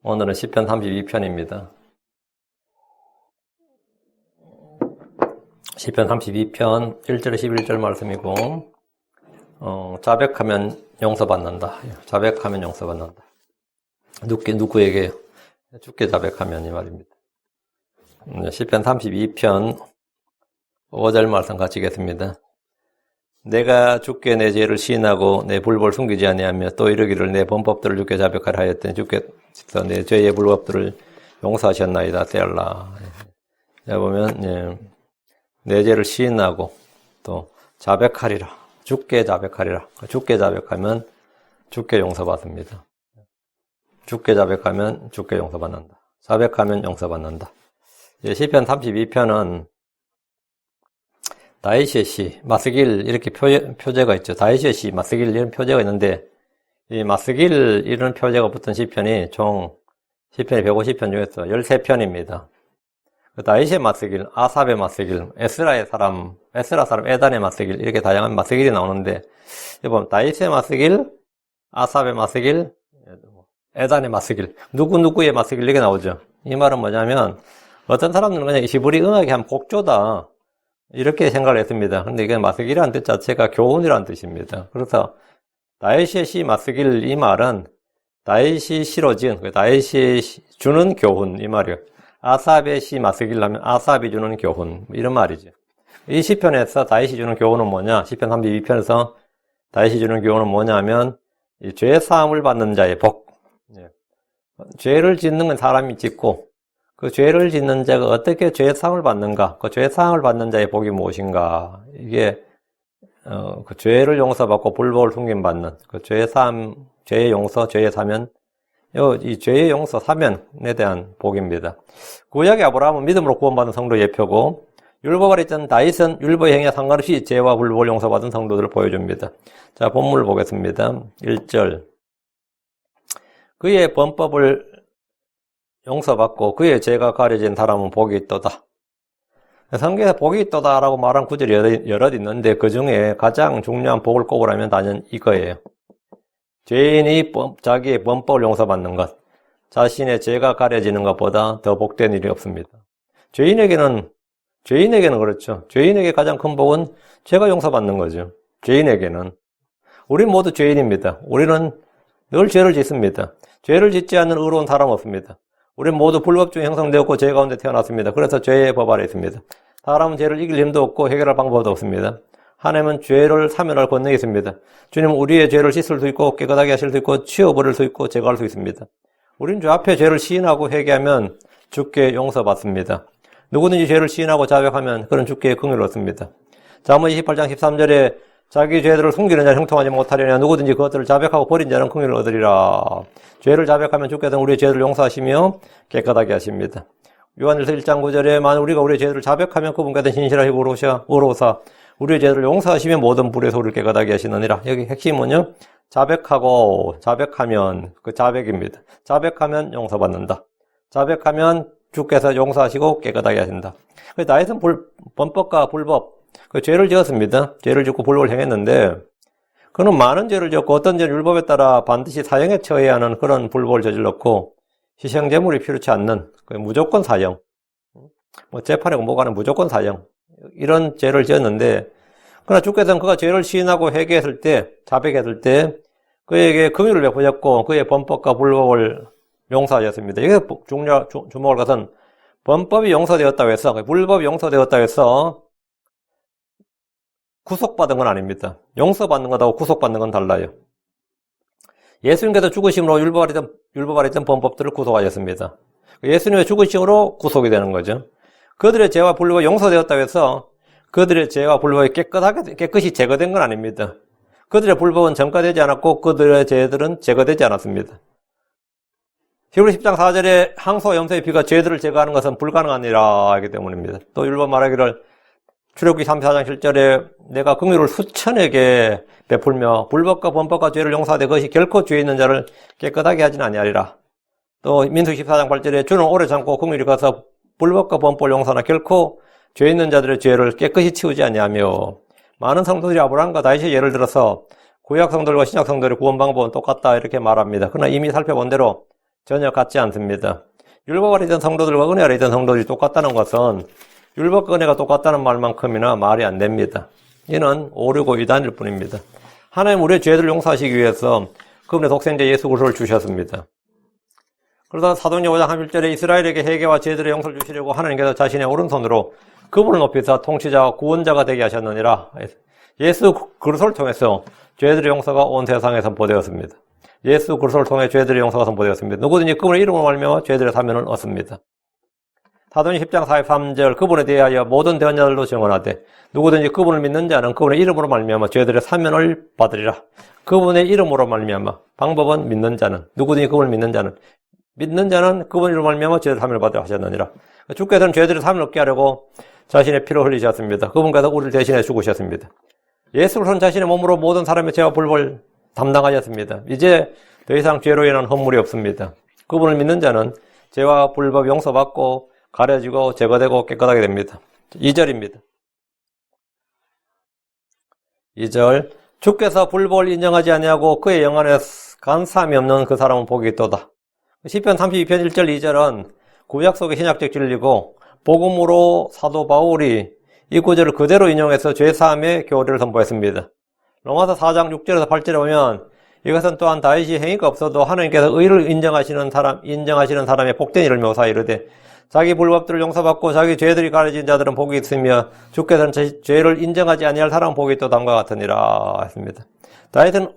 오늘은 시편 32편입니다. 시편 32편 1절에 11절 말씀이고, 자백하면 용서받는다. 자백하면 용서받는다. 누구에게요? 주께 자백하면 이 말입니다. 시편 32편 5절 말씀 같이 읽겠습니다. 내가 주께 내 죄를 시인하고 내 불법을 숨기지 아니하며 또 이르기를 내 범법들을 주께 자백하라 하였더니 주께서 내 죄의 불법들을 용서하셨나이다. 셀라. 자 보면 내 죄를 시인하고 또 자백하리라. 주께 자백하리라. 주께 자백하면 주께 용서받습니다. 주께 자백하면 주께 용서받는다. 자백하면 용서받는다. 시편 32편은 다윗의 시, 마스길 이렇게 표제가 있죠. 다윗의 시, 마스길 이런 표제가 있는데 이 마스길 이런 표제가 붙은 시편이 총 시편이 150편 중에서 13편입니다. 다윗의 마스길, 아삽의 마스길, 에스라 사람 에단의 마스길 이렇게 다양한 마스길이 나오는데 이번 다윗의 마스길, 아삽의 마스길, 에단의 마스길, 누구의 마스길 이렇게 나오죠. 이 말은 뭐냐면 어떤 사람들은 그냥 히브리 음악이 한 곡조다 이렇게 생각을 했습니다. 근데 이게 마스길이라는 뜻 자체가 교훈이라는 뜻입니다. 그래서 다윗의 시 마스길 이 말은 다윗이 시로 지은, 다윗이 주는 교훈 이 말이에요. 아삽의 시 마스길 하면 아삽이 주는 교훈 이런 말이죠. 이 시편에서 다윗이 주는 교훈은 뭐냐? 시편 32편에서 다윗이 주는 교훈은 뭐냐면 이 죄 사함을 받는 자의 복. 죄를 짓는 건 사람이 짓고 그 죄를 짓는 자가 어떻게 죄사함을 받는가? 그 죄사함을 받는 자의 복이 무엇인가? 이게 그 죄를 용서받고 불법을 숨김받는 그 죄사함, 죄의 용서, 죄의 사면, 이 죄의 용서, 사면에 대한 복입니다. 구약의 아브라함은 믿음으로 구원받은 성도 예표고 율법 아래 있던 다윗은 율법의 행위와 상관없이 죄와 불법을 용서받은 성도들을 보여줍니다. 자, 본문을 보겠습니다. 1절. 그의 범법을 용서받고 그의 죄가 가려진 사람은 복이 있도다. 성경에서 복이 있도다라고 말한 구절이 여럿 있는데 그 중에 가장 중요한 복을 꼽으라면 단연 이거예요. 죄인이 자기의 범법을 용서받는 것, 자신의 죄가 가려지는 것보다 더 복된 일이 없습니다. 죄인에게는 그렇죠. 죄인에게 가장 큰 복은 죄가 용서받는 거죠. 죄인에게는. 우리 모두 죄인입니다. 우리는 늘 죄를 짓습니다. 죄를 짓지 않는 의로운 사람 없습니다. 우리는 모두 불법 중에 형성되었고 죄 가운데 태어났습니다. 그래서 죄의 법 아래 있습니다. 사람은 죄를 이길 힘도 없고 해결할 방법도 없습니다. 하나님은 죄를 사면할 권능이 있습니다. 주님은 우리의 죄를 씻을 수 있고 깨끗하게 하실 수 있고 치워버릴 수 있고 제거할 수 있습니다. 우리는 주 앞에 죄를 시인하고 회개하면 주께 용서받습니다. 누구든지 죄를 시인하고 자백하면 그런 주께 긍휼을 얻습니다. 잠언 28장 13절에 자기 죄들을 숨기는 자는 형통하지 못하려냐 누구든지 그것들을 자백하고 버린 자는 긍휼을 얻으리라. 죄를 자백하면 주께서는 우리의 죄를 용서하시며 깨끗하게 하십니다. 요한일서 1장 9절에 만일 우리가 우리의 죄들을 자백하면 그분께서 신실하시고 의로우사 우리의 죄들을 용서하시며 모든 불에서 우리를 깨끗하게 하시느니라. 여기 핵심은요. 자백하면 그 자백입니다. 자백하면 용서받는다. 자백하면 주께서 용서하시고 깨끗하게 하신다. 다윗은 범법과 불법 그 죄를 지었습니다. 죄를 짓고 불법을 행했는데 그는 많은 죄를 지었고 어떤 죄는 율법에 따라 반드시 사형에 처해야 하는 그런 불법을 저질렀고 희생제물이 필요치 않는 무조건 사형, 재판에 공복하는 무조건 사형 이런 죄를 지었는데 그러나 주께서는 그가 죄를 시인하고 회개했을 때 자백했을 때 그에게 긍휼을 베푸셨고 그의 범법과 불법을 용서하셨습니다. 여기서 주목할 것은 범법이 용서되었다고 해서 불법이 용서되었다고 해서 구속받은 건 아닙니다. 용서받는 것하고 구속받는 건 달라요. 예수님께서 죽으심으로 율법 아래 있던 범법들을 구속하셨습니다. 예수님의 죽으심으로 구속이 되는 거죠. 그들의 죄와 불법이 용서되었다고 해서 그들의 죄와 불법이 깨끗이 제거된 건 아닙니다. 그들의 불법은 전가되지 않았고 그들의 죄들은 제거되지 않았습니다. 히브리 10장 4절에 항소와 염소의 피가 죄들을 제거하는 것은 불가능하니라 하기 때문입니다. 또 율법 말하기를 출애굽기 34장 7절에 내가 긍휼을 수천에게 베풀며 불법과 범법과 죄를 용서하되 그것이 결코 죄 있는 자를 깨끗하게 하진 아니하리라. 또 민수기 14장 8절에 주는 오래 참고 긍휼히 가서 불법과 범법을 용서하나 결코 죄 있는 자들의 죄를 깨끗이 치우지 아니하며 많은 성도들이 아브라함과 다윗의 예를 들어서 구약 성도들과 신약 성도들의 구원 방법은 똑같다 이렇게 말합니다. 그러나 이미 살펴본 대로 전혀 같지 않습니다. 율법 아래 있던 성도들과 은혜 아래 있던 성도들이 똑같다는 것은 율법과 은혜가 똑같다는 말만큼이나 말이 안 됩니다. 이는 오류고 이단일 뿐입니다. 하나님 우리의 죄들을 용서하시기 위해서 그분의 독생자 예수 그리스도를 주셨습니다. 그래서 사도행전 5장 11절에 이스라엘에게 회개와 죄들의 용서를 주시려고 하나님께서 자신의 오른손으로 그분을 높이사 통치자와 구원자가 되게 하셨느니라. 예수 그리스도를 통해서 죄들의 용서가 온 세상에 선포되었습니다. 예수 그리스도를 통해 죄들의 용서가 선포되었습니다. 누구든지 그분의 이름으로 말미암아 죄들의 사면을 얻습니다. 사도행전 10장 43절 그분에 대하여 모든 대언자들도 증언하되 누구든지 그분을 믿는 자는 그분의 이름으로 말미암아 죄들의 사면을 받으리라. 그분의 이름으로 말미암아 방법은 믿는 자는 누구든지 그분을 믿는 자는 그분의 이름으로 말미암아 죄들의 사면을 받으라 하셨느니라. 주께서는 죄들의 사면을 얻게 하려고 자신의 피를 흘리셨습니다. 그분께서 우리를 대신해 죽으셨습니다. 예수 그리스도는 자신의 몸으로 모든 사람의 죄와 불법을 담당하셨습니다. 이제 더 이상 죄로 인한 허물이 없습니다. 그분을 믿는 자는 죄와 불법 용서받고 가려지고 제거되고 깨끗하게 됩니다. 2절입니다. 2절 주께서 불법을 인정하지 아니하고 그의 영안에 간사함이 없는 그 사람은 복이 있도다. 시편 32편 1절 2절은 구약 속의 신약적 진리고 복음으로 사도 바울이 이 구절을 그대로 인용해서 죄사함의 교리를 선포했습니다. 로마서 4장 6절에서 8절에 보면 이것은 또한 다윗이 행위가 없어도 하나님께서 의를 인정하시는 사람의 복된 일을 묘사 이르되 자기 불법들을 용서받고 자기 죄들이 가려진 자들은 복이 있으며 주께서는 죄를 인정하지 아니할 사람은 복이 또 다음과 같으니라 했습니다. 다윗은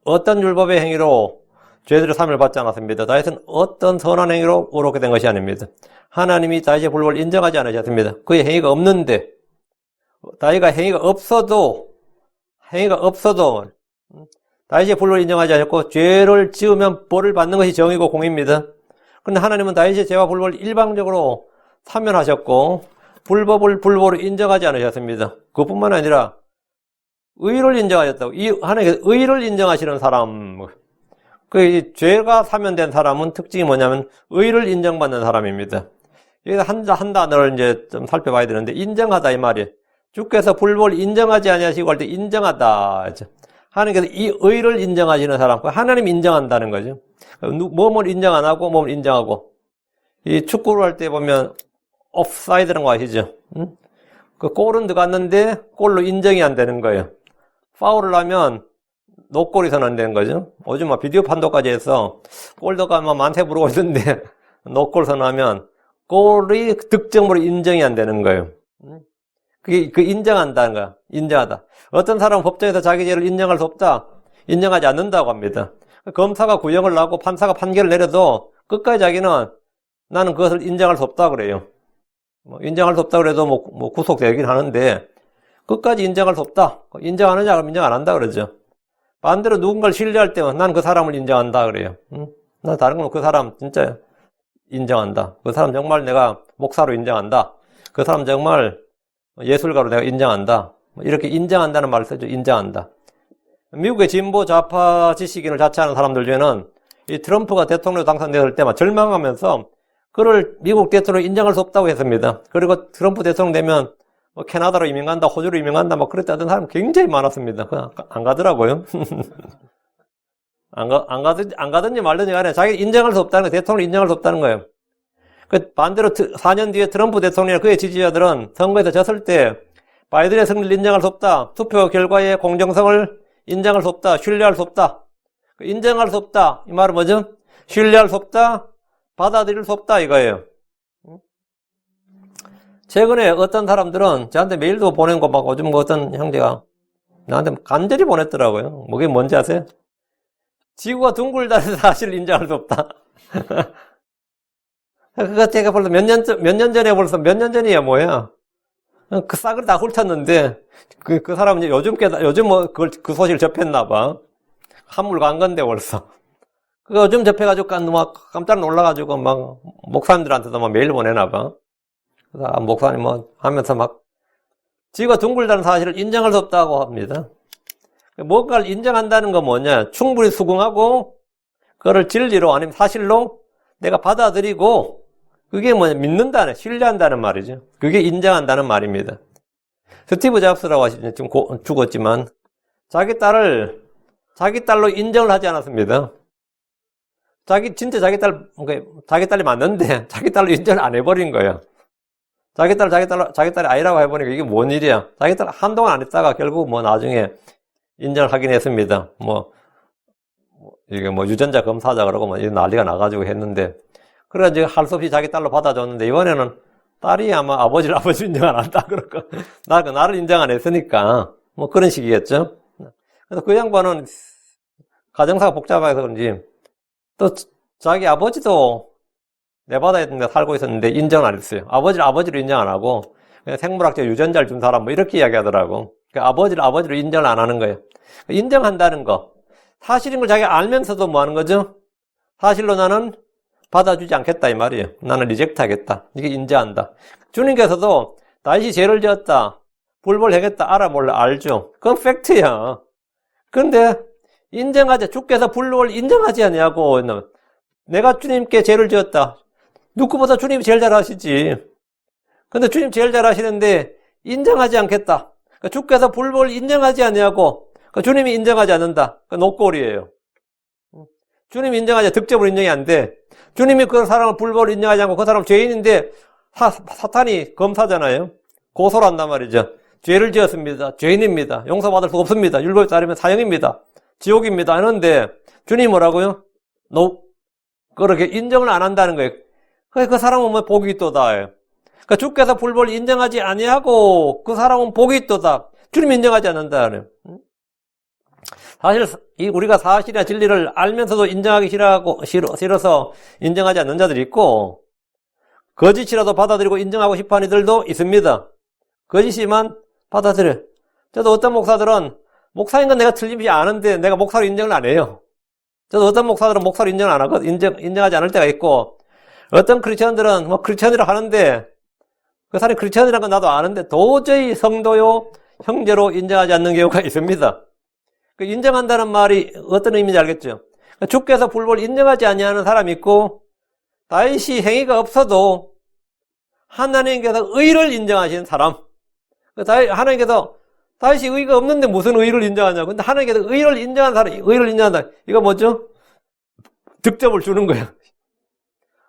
어떤 율법의 행위로 죄들의 사함을 받지 않았습니다. 다윗은 어떤 선한 행위로 의롭게 된 것이 아닙니다. 하나님이 다윗의 불법을 인정하지 않으셨습니다. 그의 행위가 없는데 다윗가 행위가 없어도 다윗의 불법을 인정하지 않았고 죄를 지으면 벌을 받는 것이 정의고 공입니다. 그런데 하나님은 다윗의 죄와 불법을 일방적으로 사면하셨고 불법으로 인정하지 않으셨습니다. 그뿐만 아니라 의를 인정하셨다고. 하나님께서 의를 인정하시는 사람, 그 죄가 사면된 사람은 특징이 뭐냐면 의를 인정받는 사람입니다. 여기서 한 단어를 이제 좀 살펴봐야 되는데 인정하다 이 말이에요. 주께서 불법을 인정하지 아니하시고 할 때 인정하다. 하나님께서 이 의를 인정하시는 사람, 하나님 인정한다는 거죠. 몸을 인정 안 하고 몸을 인정하고. 이 축구를 할 때 보면 옵사이드라는 거 아시죠? 그 골은 들어갔는데 골로 인정이 안 되는 거예요. 파울을 하면 노골이 선언되는 거죠. 요즘 비디오 판도까지 해서 골 들어가면 만세 부르고 있는데 노골 선언하면 골이 득점으로 인정이 안 되는 거예요. 그게 인정한다는 거야. 인정하다. 어떤 사람은 법정에서 자기 죄를 인정할 수 없다. 인정하지 않는다고 합니다. 검사가 구형을 하고 판사가 판결을 내려도 끝까지 자기는 나는 그것을 인정할 수 없다 그래요. 인정할 수 없다 그래도 구속되긴 하는데 끝까지 인정할 수 없다. 인정하느냐 그러면 인정 안 한다 그러죠. 반대로 누군가를 신뢰할 때는 난 그 사람을 인정한다 그래요. 난 다른 건 그 사람 진짜 인정한다. 그 사람 정말 내가 목사로 인정한다. 그 사람 정말 예술가로 내가 인정한다. 이렇게 인정한다는 말을 쓰죠. 인정한다. 미국의 진보 좌파 지식인을 자처하는 사람들 중에는 이 트럼프가 대통령 당선되었을 때만 절망하면서 그를 미국 대통령 인정할 수 없다고 했습니다. 그리고 트럼프 대통령 되면 캐나다로 이민 간다, 호주로 이민 간다, 그랬다던 사람 굉장히 많았습니다. 안 가더라고요. 안 가든지 말든지 간에 자기 인정할 수 없다는 거예요. 대통령 인정할 수 없다는 거예요. 반대로 4년 뒤에 트럼프 대통령이나 그의 지지자들은 선거에서 졌을 때 바이든의 승리를 인정할 수 없다. 투표 결과의 공정성을 인정할 수 없다. 신뢰할 수 없다. 인정할 수 없다. 이 말은 뭐죠? 신뢰할 수 없다. 받아들일 수 없다 이거예요. 최근에 어떤 사람들은 저한테 메일도 보낸 거 막 요즘 어떤 형제가 나한테 간절히 보냈더라고요. 그게 뭔지 아세요? 지구가 둥글다는 사실을 인정할 수 없다. 그거 제가 벌써 몇 년 전이야 뭐야. 그 싹을 다 훑었는데 그 사람은 이제 요즘 그 소식을 접했나봐. 한물 간 건데 벌써. 그거 요즘 접해가지고 막 깜짝 놀라가지고 막 목사님들한테도 막 메일 보내나봐. 그래서 목사님 하면서 막 지구가 둥글다는 사실을 인정할 수 없다고 합니다. 뭔가를 인정한다는 건 뭐냐? 충분히 수긍하고 그거를 진리로 아니면 사실로 내가 받아들이고 그게 뭐냐? 믿는다는, 신뢰한다는 말이죠. 그게 인정한다는 말입니다. 스티브 잡스라고 하시죠. 지금 죽었지만 자기 딸로 인정을 하지 않았습니다. 진짜 자기 딸이 맞는데, 자기 딸로 인정을 안 해버린 거예요. 자기 딸이 아니라고 해보니까 이게 뭔 일이야. 자기 딸 한동안 안 했다가 결국 뭐 나중에 인정을 하긴 했습니다. 이게 유전자 검사하자 그러고 난리가 나가지고 했는데, 그래가지고 할 수 없이 자기 딸로 받아줬는데, 이번에는 딸이 아마 아버지 인정 안 한다. 그럴까. 나를 인정 안 했으니까. 그런 식이겠죠. 그래서 그 양반은 가정사가 복잡해서 그런지, 또 자기 아버지도 네바다에 살고 있었는데 인정 안 했어요. 아버지로 인정 안 하고, 그냥 생물학적 유전자를 준 사람 이렇게 이야기하더라고. 그러니까 아버지로 인정을 안 하는 거예요. 인정한다는 거. 사실인 걸 자기가 알면서도 뭐 하는 거죠? 사실로 나는 받아주지 않겠다 이 말이에요. 나는 리젝트 하겠다. 이게 인정한다. 주님께서도 다윗이 죄를 지었다, 불벌하겠다 알아 몰라 알죠. 그건 팩트야. 그런데 인정하지, 주께서 불벌 인정하지 않냐고. 내가 주님께 죄를 지었다. 누구보다 주님이 제일 잘 아시지. 근데 주님 제일 잘 아시는데 인정하지 않겠다. 그러니까 주께서 불벌 인정하지 않냐고. 그러니까 주님이 인정하지 않는다. 그러니까 노골이에요. 주님이 인정하지, 득점으로 인정이 안 돼. 주님이 그 사람을 불법으로 인정하지 않고 그 사람은 죄인인데 사탄이 검사잖아요. 고소를 한단 말이죠. 죄를 지었습니다. 죄인입니다. 용서받을 수 없습니다. 율법에 따르면 사형입니다. 지옥입니다. 하는데 주님이 뭐라고요? 그렇게 인정을 안 한다는 거예요. 그 사람은 뭐 복이 있도다. 그러니까 주께서 불법을 인정하지 아니하고 그 사람은 복이 있도다. 주님이 인정하지 않는다. 사실 우리가 사실이나 진리를 알면서도 인정하기 싫어서 인정하지 않는 자들이 있고, 거짓이라도 받아들이고 인정하고 싶어하는 이들도 있습니다. 거짓이만 받아들여. 저도 어떤 목사들은 목사인 건 내가 틀림없이 아는데 내가 목사로 인정을 안 해요. 저도 어떤 목사들은 목사로 인정을 안 하고 인정하지 않을 때가 있고, 어떤 크리스천들은 크리스천이라고 하는데 그 사람이 크리스천이라는 건 나도 아는데 도저히 성도요 형제로 인정하지 않는 경우가 있습니다. 인정한다는 말이 어떤 의미인지 알겠죠? 주께서 불법을 인정하지 아니하는 사람이 있고, 다윗이 행위가 없어도 하나님께서 의를 인정하시는 사람. 하나님께서 다윗이 의가 없는데 무슨 의를 인정하냐고. 근데 하나님께서 의를 인정한 사람, 의를 인정한다. 이거 뭐죠? 득점을 주는 거야.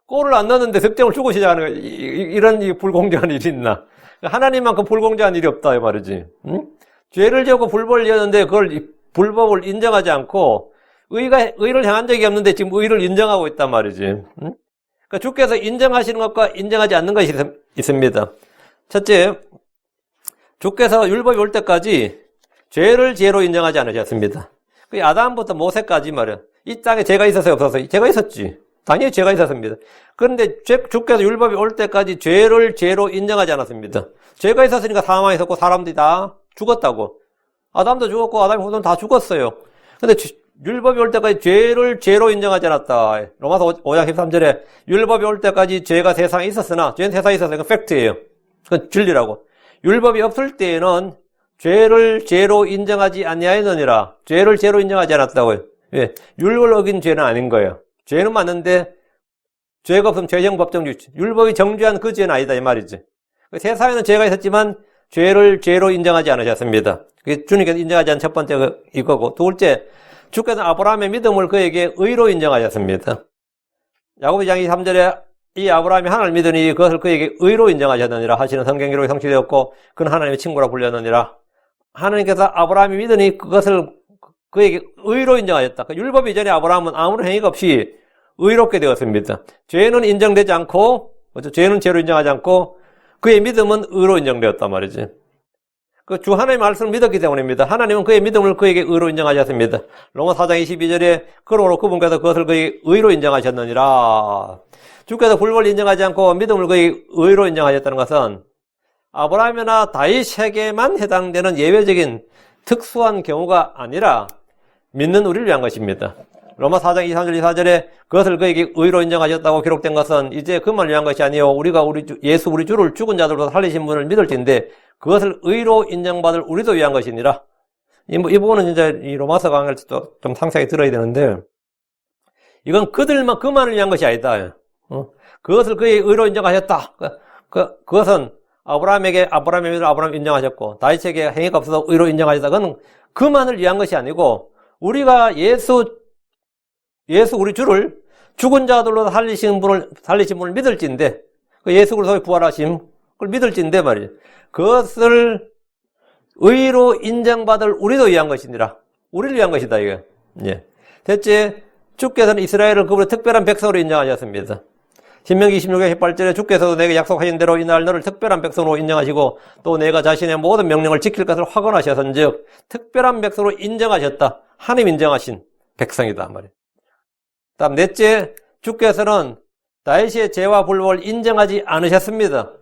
골을 안 넣었는데 득점을 주고 시작하는 거야. 이런 불공정한 일이 있나? 하나님만큼 불공정한 일이 없다 이 말이지. 응? 죄를 지었고 불법을 지었는데 그걸 불법을 인정하지 않고 의를 향한 적이 없는데 지금 의를 인정하고 있단 말이지. 응? 그러니까 주께서 인정하시는 것과 인정하지 않는 것이 있습니다. 첫째, 주께서 율법이 올 때까지 죄를 죄로 인정하지 않으셨습니다. 아담부터 모세까지 말이야. 이 땅에 죄가 있었어요, 없었어요? 죄가 있었지. 당연히 죄가 있었습니다. 그런데 주께서 율법이 올 때까지 죄를 죄로 인정하지 않았습니다. 죄가 있었으니까 사망이 있었고 사람들이 다 죽었다고. 아담도 죽었고 아담의 후손 다 죽었어요. 근데 율법이 올 때까지 죄를 죄로 인정하지 않았다. 로마서 5장 13절에 율법이 올 때까지 죄가 세상에 있었으나, 죄는 세상에 있었으니까 팩트예요. 그건 진리라고. 율법이 없을 때에는 죄를 죄로 인정하지 아니하였느니라. 죄를 죄로 인정하지 않았다고요. 왜? 율법을 어긴 죄는 아닌 거예요. 죄는 맞는데 죄가 없으면 죄형 법정주의. 율법이 정죄한 그 죄는 아니다 이 말이지. 세상에는 죄가 있었지만 죄를 죄로 인정하지 않으셨습니다. 주님께서 인정하지 않은 첫 번째 이거고, 둘째, 주께서 아브라함의 믿음을 그에게 의로 인정하셨습니다. 야고보 2장 23절에 이 아브라함이 하나님을 믿으니 그것을 그에게 의로 인정하셨느니라 하시는 성경 기록이 성취되었고, 그는 하나님의 친구라 불렸느니라. 하나님께서 아브라함이 믿으니 그것을 그에게 의로 인정하셨다. 율법 이전에 아브라함은 아무런 행위가 없이 의롭게 되었습니다. 죄는 인정되지 않고, 죄는 죄로 인정하지 않고 그의 믿음은 의로 인정되었단 말이지. 주 하나님의 말씀을 믿었기 때문입니다. 하나님은 그의 믿음을 그에게 의로 인정하셨습니다. 로마 4장 22절에 그러므로 그분께서 그것을 그에게 의로 인정하셨느니라. 주께서 불법을 인정하지 않고 믿음을 그에게 의로 인정하셨다는 것은 아브라함이나 다윗에게만 해당되는 예외적인 특수한 경우가 아니라 믿는 우리를 위한 것입니다. 로마 4장 23절 24절에 그것을 그에게 의로 인정하셨다고 기록된 것은 이제 그만을 위한 것이 아니요 우리가 예수 우리 주를 죽은 자들로 살리신 분을 믿을진데 그것을 의로 인정받을 우리도 위한 것이니라. 이 부분은 진짜 이 로마서 강의를 좀 상세하게 들어야 되는데, 이건 그만을 위한 것이 아니다. 그것을 그의 의로 인정하셨다. 그것은 아브라함의 믿음을 아브라함 인정하셨고, 다윗에게 행위가 없어서 의로 인정하셨다. 그건 그만을 위한 것이 아니고, 우리가 예수 우리 주를 죽은 자들로 살리신 분을 믿을진데, 그 예수 그리스도의 부활하심, 그걸 믿을진데 말이에요. 그것을 의로 인정받을 우리도 위한 것이니라. 우리를 위한 것이다, 이게. 예. 대체, 주께서는 이스라엘을 그분의 특별한 백성으로 인정하셨습니다. 신명기 26의 18절에 주께서도 내게 약속하신 대로 이날 너를 특별한 백성으로 인정하시고 또 내가 자신의 모든 명령을 지킬 것을 확언하셨은즉 특별한 백성으로 인정하셨다. 하나님 인정하신 백성이다 말이에요. 다음 넷째, 주께서는 다윗의 죄와 불법을 인정하지 않으셨습니다.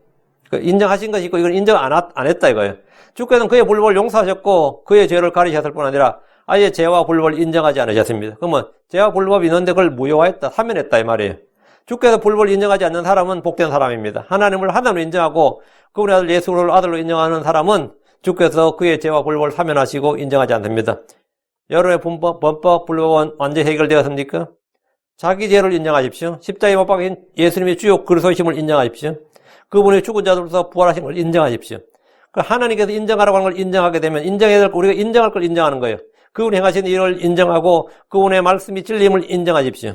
인정하신 것이 있고 이걸 인정 안 했다 이거예요. 주께서는 그의 불법을 용서하셨고 그의 죄를 가리셨을 뿐 아니라 아예 죄와 불법을 인정하지 않으셨습니다. 그러면 죄와 불법이 있는데 그걸 무효화했다, 사면했다 이 말이에요. 주께서 불법을 인정하지 않는 사람은 복된 사람입니다. 하나님을 하나님으로 인정하고 그분의 아들 예수를 아들로 인정하는 사람은 주께서 그의 죄와 불법을 사면하시고 인정하지 않습니다. 여러분의 범법, 불법은 완전히 해결되었습니까? 자기 죄를 인정하십시오. 십자가에 못 박힌 예수님의 주요 그리스도이심을 인정하십시오. 그분의 죽은 자들로서 부활하신 걸 인정하십시오. 하나님께서 인정하라고 하는 걸 인정하게 되면 인정해야 될 거, 우리가 인정할 걸 인정하는 거예요. 그분이 행하신 일을 인정하고 그분의 말씀이 진리임을 인정하십시오.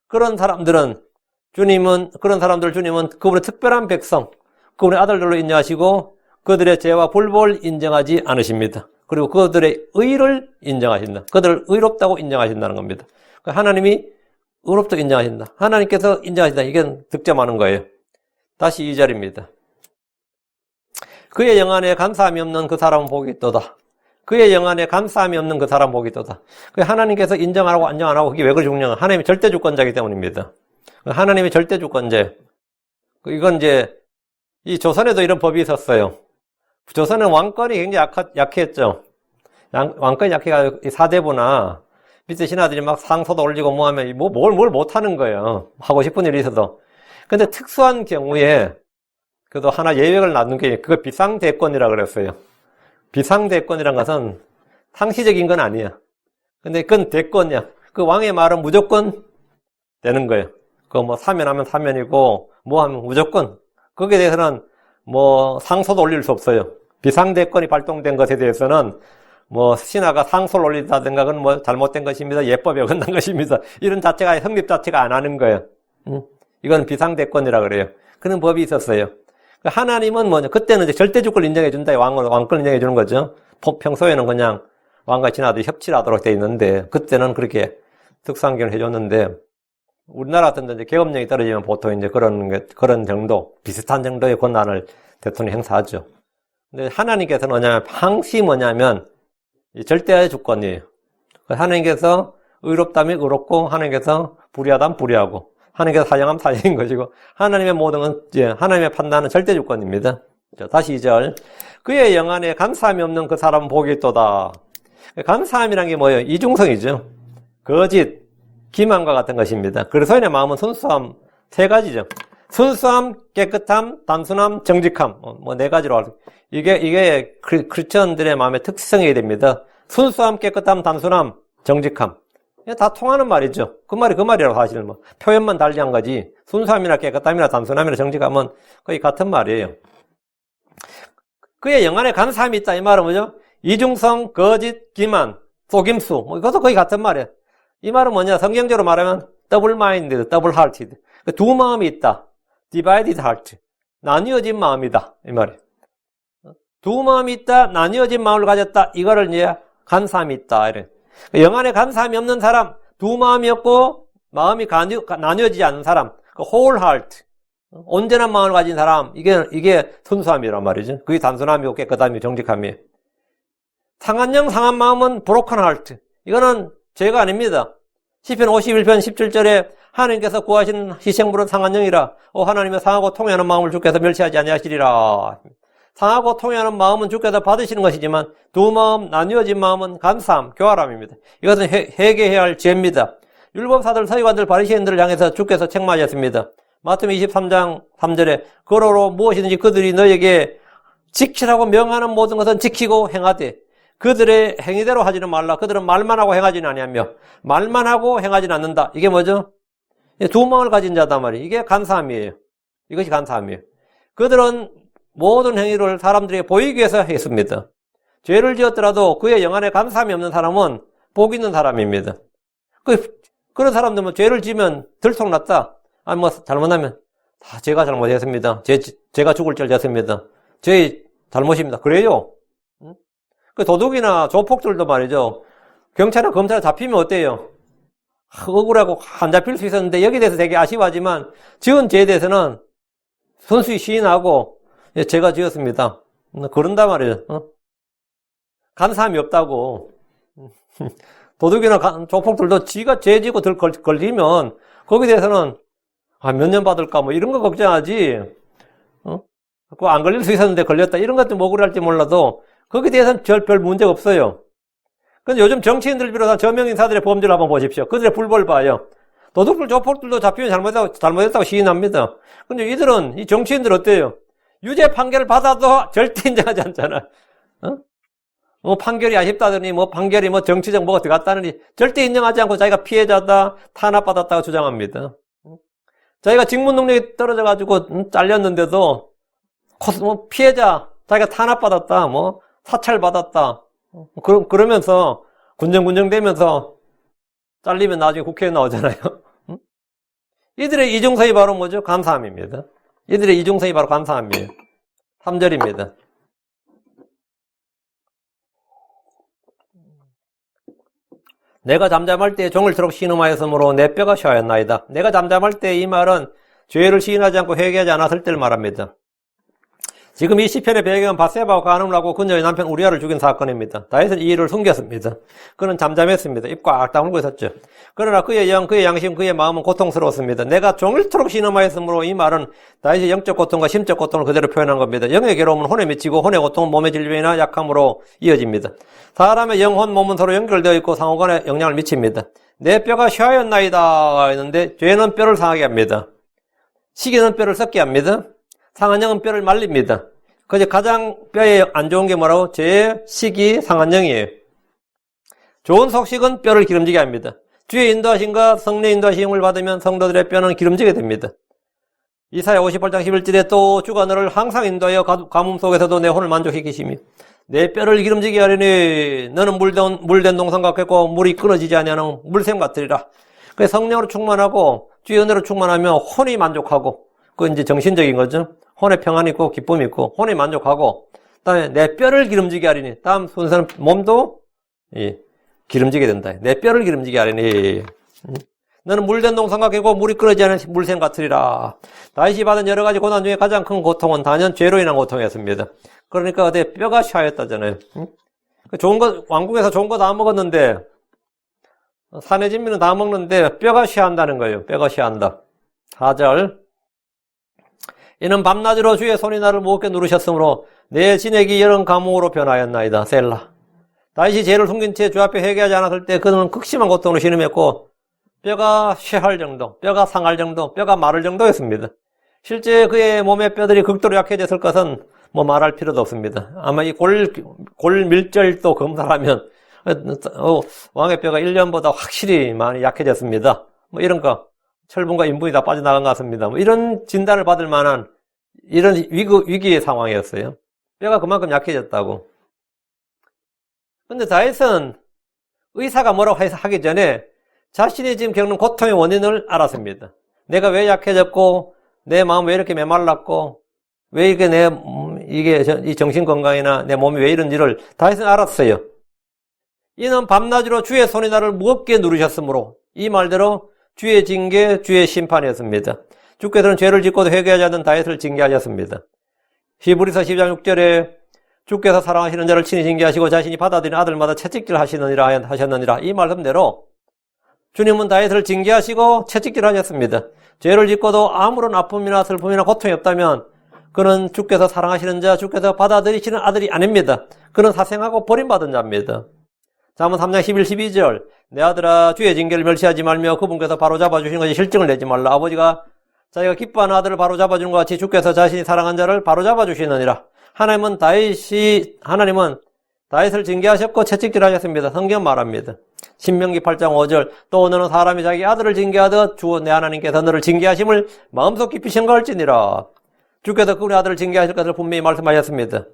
그런 사람들을 주님은 그분의 특별한 백성, 그분의 아들들로 인정하시고 그들의 죄와 불법을 인정하지 않으십니다. 그리고 그들의 의를 인정하신다. 그들을 의롭다고 인정하신다는 겁니다. 하나님이 의롭다고 인정하신다. 하나님께서 인정하신다. 이게 득점하는 거예요. 다시 2절입니다. 그의 영안에 간사함이 없는 그 사람은 복이 있도다. 그의 영안에 간사함이 없는 그 사람 복이 있도다. 하나님께서 인정하라고 안정 안 하고 그게 왜 그렇게 중요한가? 하나님이 절대 주권자이기 때문입니다. 하나님이 절대 주권제. 이건 이제 이 조선에도 이런 법이 있었어요. 조선은 왕권이 굉장히 약했죠. 왕권이 약해가지고 이 사대부나 밑에 신하들이 막 상소도 올리고 뭐 하면 뭘 못하는 거예요. 하고 싶은 일이 있어도. 근데 특수한 경우에 그래도 하나 예외를 놔둔 게 그거 비상대권이라 그랬어요. 비상대권이란 것은 상시적인 건 아니야. 근데 그건 대권이야. 그 왕의 말은 무조건 되는 거예요. 그거 뭐 사면하면 사면이고 뭐 하면 무조건. 거기에 대해서는 뭐 상소도 올릴 수 없어요. 비상대권이 발동된 것에 대해서는 뭐 신하가 상소를 올린다든가 그건 뭐 잘못된 것입니다. 예법에 어긋난 것입니다. 이런 자체가 성립 자체가 안 하는 거예요. 이건 비상대권이라 그래요. 그런 법이 있었어요. 하나님은 뭐냐, 그때는 이제 절대주권을 인정해 준다. 왕권을 인정해 주는 거죠. 평소에는 그냥 왕과 신하들이 협치를 하도록 돼 있는데, 그때는 그렇게 특수한경을 해줬는데, 우리나라 같은 데 이제 계엄령이 떨어지면 보통 이제 그런 정도, 비슷한 정도의 권한을 대통령이 행사하죠. 근데 하나님께서는 뭐냐면, 항시 뭐냐면, 절대의 주권이에요. 하나님께서 의롭다면 의롭고, 하나님께서 불의하다면 불의하고, 하나님께서 사정하면 사정인 것이고 하나님의 모든 건 하나님의 판단은 절대 주권입니다. 자, 다시 2절. 그의 영안에 간사함이 없는 그 사람은 복이 있도다. 간사함이란 게 뭐예요? 이중성이죠. 거짓, 기만과 같은 것입니다. 그리스도인의 마음은 순수함 세 가지죠. 순수함, 깨끗함, 단순함, 정직함. 뭐 네 가지로 알고. 이게 크리스천들의 마음의 특성이 됩니다. 순수함, 깨끗함, 단순함, 정직함. 다 통하는 말이죠. 그 말이라고 사실은 뭐 표현만 달리한 거지. 순수함이나 깨끗함이나 단순함이나 정직함은 거의 같은 말이에요. 그의 영안에 간사함이 있다 이 말은 뭐죠? 이중성, 거짓, 기만, 속임수 뭐 이것도 거의 같은 말이에요. 이 말은 뭐냐? 성경적으로 말하면 double minded, double hearted. 두 마음이 있다. divided heart. 나뉘어진 마음이다 이 말이에요. 두 마음이 있다. 나뉘어진 마음을 가졌다. 이거를 이제 간사함이 있다 이래. 영안에 간사함이 없는 사람, 두 마음이 없고 마음이 나뉘어지지 않는 사람, whole heart, 온전한 마음을 가진 사람, 이게 순수함이란 말이죠. 그게 단순함이고 깨끗함이고 정직함이에요. 상한 영, 상한 마음은 broken heart. 이거는 죄가 아닙니다. 시편 51편 17절에 하나님께서 구하신 희생물은 상한 영이라. 하나님의 상하고 통회하는 마음을 주께서 멸시하지 아니하시리라. 상하고 통회하는 마음은 주께서 받으시는 것이지만 두 마음, 나뉘어진 마음은 간사함, 교활함입니다. 이것은 회개해야 할 죄입니다. 율법사들, 서기관들, 바리새인들을 향해서 주께서 책망하셨습니다. 마태복음 23장 3절에 그러로 무엇이든지 그들이 너에게 지키라고 명하는 모든 것은 지키고 행하되 그들의 행위대로 하지는 말라. 그들은 말만 하고 행하지는 아니하며 말만 하고 행하지는 않는다. 이게 뭐죠? 두 마음을 가진 자단 말이에요. 이게 간사함이에요. 이것이 간사함이에요. 그들은 모든 행위를 사람들에게 보이기 위해서 했습니다. 죄를 지었더라도 그의 영안에 간사함이 없는 사람은 복 있는 사람입니다. 그런 사람들은 뭐 죄를 지면 들통났다. 아니 뭐 잘못하면 다 제가 잘못했습니다. 제가 죽을 줄 됐습니다. 제 잘못입니다. 그래요. 그 도둑이나 조폭들도 말이죠. 경찰이나 검찰 잡히면 어때요? 억울하고 안 잡힐 수 있었는데 여기에 대해서 되게 아쉬워하지만 지은 죄에 대해서는 선수히 시인하고 제가 지었습니다. 그런단 말이에요. 간사함이 없다고. 도둑이나 조폭들도 지가 죄 지고 걸리면 거기에 대해서는 몇 년 받을까 뭐 이런 거 걱정하지. 그거 안 걸릴 수 있었는데 걸렸다 이런 것도 뭐 억울할지 몰라도 거기에 대해서는 별 문제가 없어요. 근데 요즘 정치인들 비롯한 저명 인사들의 범죄를 한번 보십시오. 그들의 불벌 봐요. 도둑들, 조폭들도 잡히면 잘못했다고 시인합니다. 근데 이들은, 이 정치인들 어때요? 유죄 판결을 받아도 절대 인정하지 않잖아. 뭐 판결이 아쉽다더니, 뭐 판결이 뭐 정치적 뭐가 들어갔다느니 절대 인정하지 않고 자기가 피해자다, 탄압받았다고 주장합니다. 자기가 직무 능력이 떨어져가지고 잘렸는데도, 뭐 피해자, 자기가 탄압받았다, 뭐 사찰받았다. 그러면서 군정군정 되면서 잘리면 나중에 국회에 나오잖아요. 이들의 이중성이 바로 뭐죠? 간사함입니다. 이들의 이중성이 바로 간사함이에요. 3절입니다. 내가 잠잠할 때 종을 트럭 신음하였으므로 내 뼈가 쉬하였나이다. 내가 잠잠할 때 이 말은 죄를 시인하지 않고 회개하지 않았을 때를 말합니다. 지금 이 시편의 배경은 밧세바와 간음을 하고 그녀의 남편 우리아를 죽인 사건입니다. 다윗은 이 일을 숨겼습니다. 그는 잠잠했습니다. 입 꽉 다물고 있었죠. 그러나 그의 영, 그의 양심, 그의 마음은 고통스러웠습니다. 내가 종일토록 신음하였으므로 이 말은 다윗의 영적 고통과 심적 고통을 그대로 표현한 겁니다. 영의 괴로움은 혼에 미치고 혼의 고통은 몸의 질병이나 약함으로 이어집니다. 사람의 영혼, 몸은 서로 연결되어 있고 상호간에 영향을 미칩니다. 내 뼈가 쉬하였나이다 했는데 죄는 뼈를 상하게 합니다. 시기는 뼈를 썩게 합니다. 상한 영은 뼈를 말립니다. 그래서 가장 뼈에 안 좋은 게 뭐라고? 죄, 시기, 상한 영이에요. 좋은 속식은 뼈를 기름지게 합니다. 주의 인도하심과 성령의 인도하심을 받으면 성도들의 뼈는 기름지게 됩니다. 이사야 58장 11절에 또 주가 너를 항상 인도하여 가뭄 속에서도 내 혼을 만족시키시며 내 뼈를 기름지게 하리니 너는 물된 동산 같겠고 물이 끊어지지 아니하는 물샘 같으리라. 그래서 성령으로 충만하고 주의 은혜로 충만하면 혼이 만족하고 그건 이제 정신적인 거죠. 혼에 평안이 있고 기쁨이 있고 혼이 만족하고 그다음에 내 뼈를 기름지게 하리니 다음 순서는 몸도 기름지게 된다. 내 뼈를 기름지게 하리니 너는 물된 동산과 개고 물이 끊어지지 않은 물샘 같으리라. 다윗이 받은 여러 가지 고난 중에 가장 큰 고통은 단연 죄로 인한 고통이었습니다. 그러니까 내 뼈가 쉬하였다잖아요. 좋은 거 왕국에서 좋은 거 다 먹었는데 산의 진미는 다 먹는데 뼈가 쉬한다는 거예요. 뼈가 쉬한다. 4절 이는 밤낮으로 주의 손이 나를 무겁게 누르셨으므로 내 진액이 여름 감옥으로 변하였나이다. 셀라. 다윗이 죄를 숨긴 채 주 앞에 회개하지 않았을 때 그는 극심한 고통을 신음했고 뼈가 쉬할 정도, 뼈가 상할 정도, 뼈가 마를 정도였습니다. 실제 그의 몸의 뼈들이 극도로 약해졌을 것은 뭐 말할 필요도 없습니다. 아마 이 골밀절도 검사하면 왕의 뼈가 1년보다 확실히 많이 약해졌습니다. 뭐 이런 거. 철분과 인분이 다 빠져나간 것 같습니다. 뭐 이런 진단을 받을 만한 이런 위기의 상황이었어요. 뼈가 그만큼 약해졌다고. 근데 다윗은 의사가 뭐라고 하기 전에 자신이 지금 겪는 고통의 원인을 알았습니다. 내가 왜 약해졌고, 내 마음 왜 이렇게 메말랐고, 왜 이게 이 정신건강이나 내 몸이 왜 이런지를 다윗은 알았어요. 이는 밤낮으로 주의 손이 나를 무겁게 누르셨으므로 이 말대로 주의 징계, 주의 심판이었습니다. 주께서는 죄를 짓고도 회개하지 않는 다윗을 징계하셨습니다. 히브리서 10장 6절에 주께서 사랑하시는 자를 친히 징계하시고 자신이 받아들인 아들마다 채찍질 하셨느니라. 이 말씀대로 주님은 다윗을 징계하시고 채찍질 하셨습니다. 죄를 짓고도 아무런 아픔이나 슬픔이나 고통이 없다면 그는 주께서 사랑하시는 자, 주께서 받아들이시는 아들이 아닙니다. 그는 사생하고 버림받은 자입니다. 잠언 3장 11, 12절 내 아들아 주의 징계를 멸시하지 말며 그분께서 바로잡아 주신 것이 실증을 내지 말라. 아버지가 자기가 기뻐하는 아들을 바로잡아 주는 것 같이 주께서 자신이 사랑한 자를 바로잡아 주시느니라. 하나님은 다윗을 징계하셨고 채찍질하셨습니다. 성경 말합니다. 신명기 8장 5절 또 너는 사람이 자기 아들을 징계하듯 주 내 하나님께서 너를 징계하심을 마음속 깊이 생각할지니라. 주께서 그분의 아들을 징계하실 것을 분명히 말씀하셨습니다.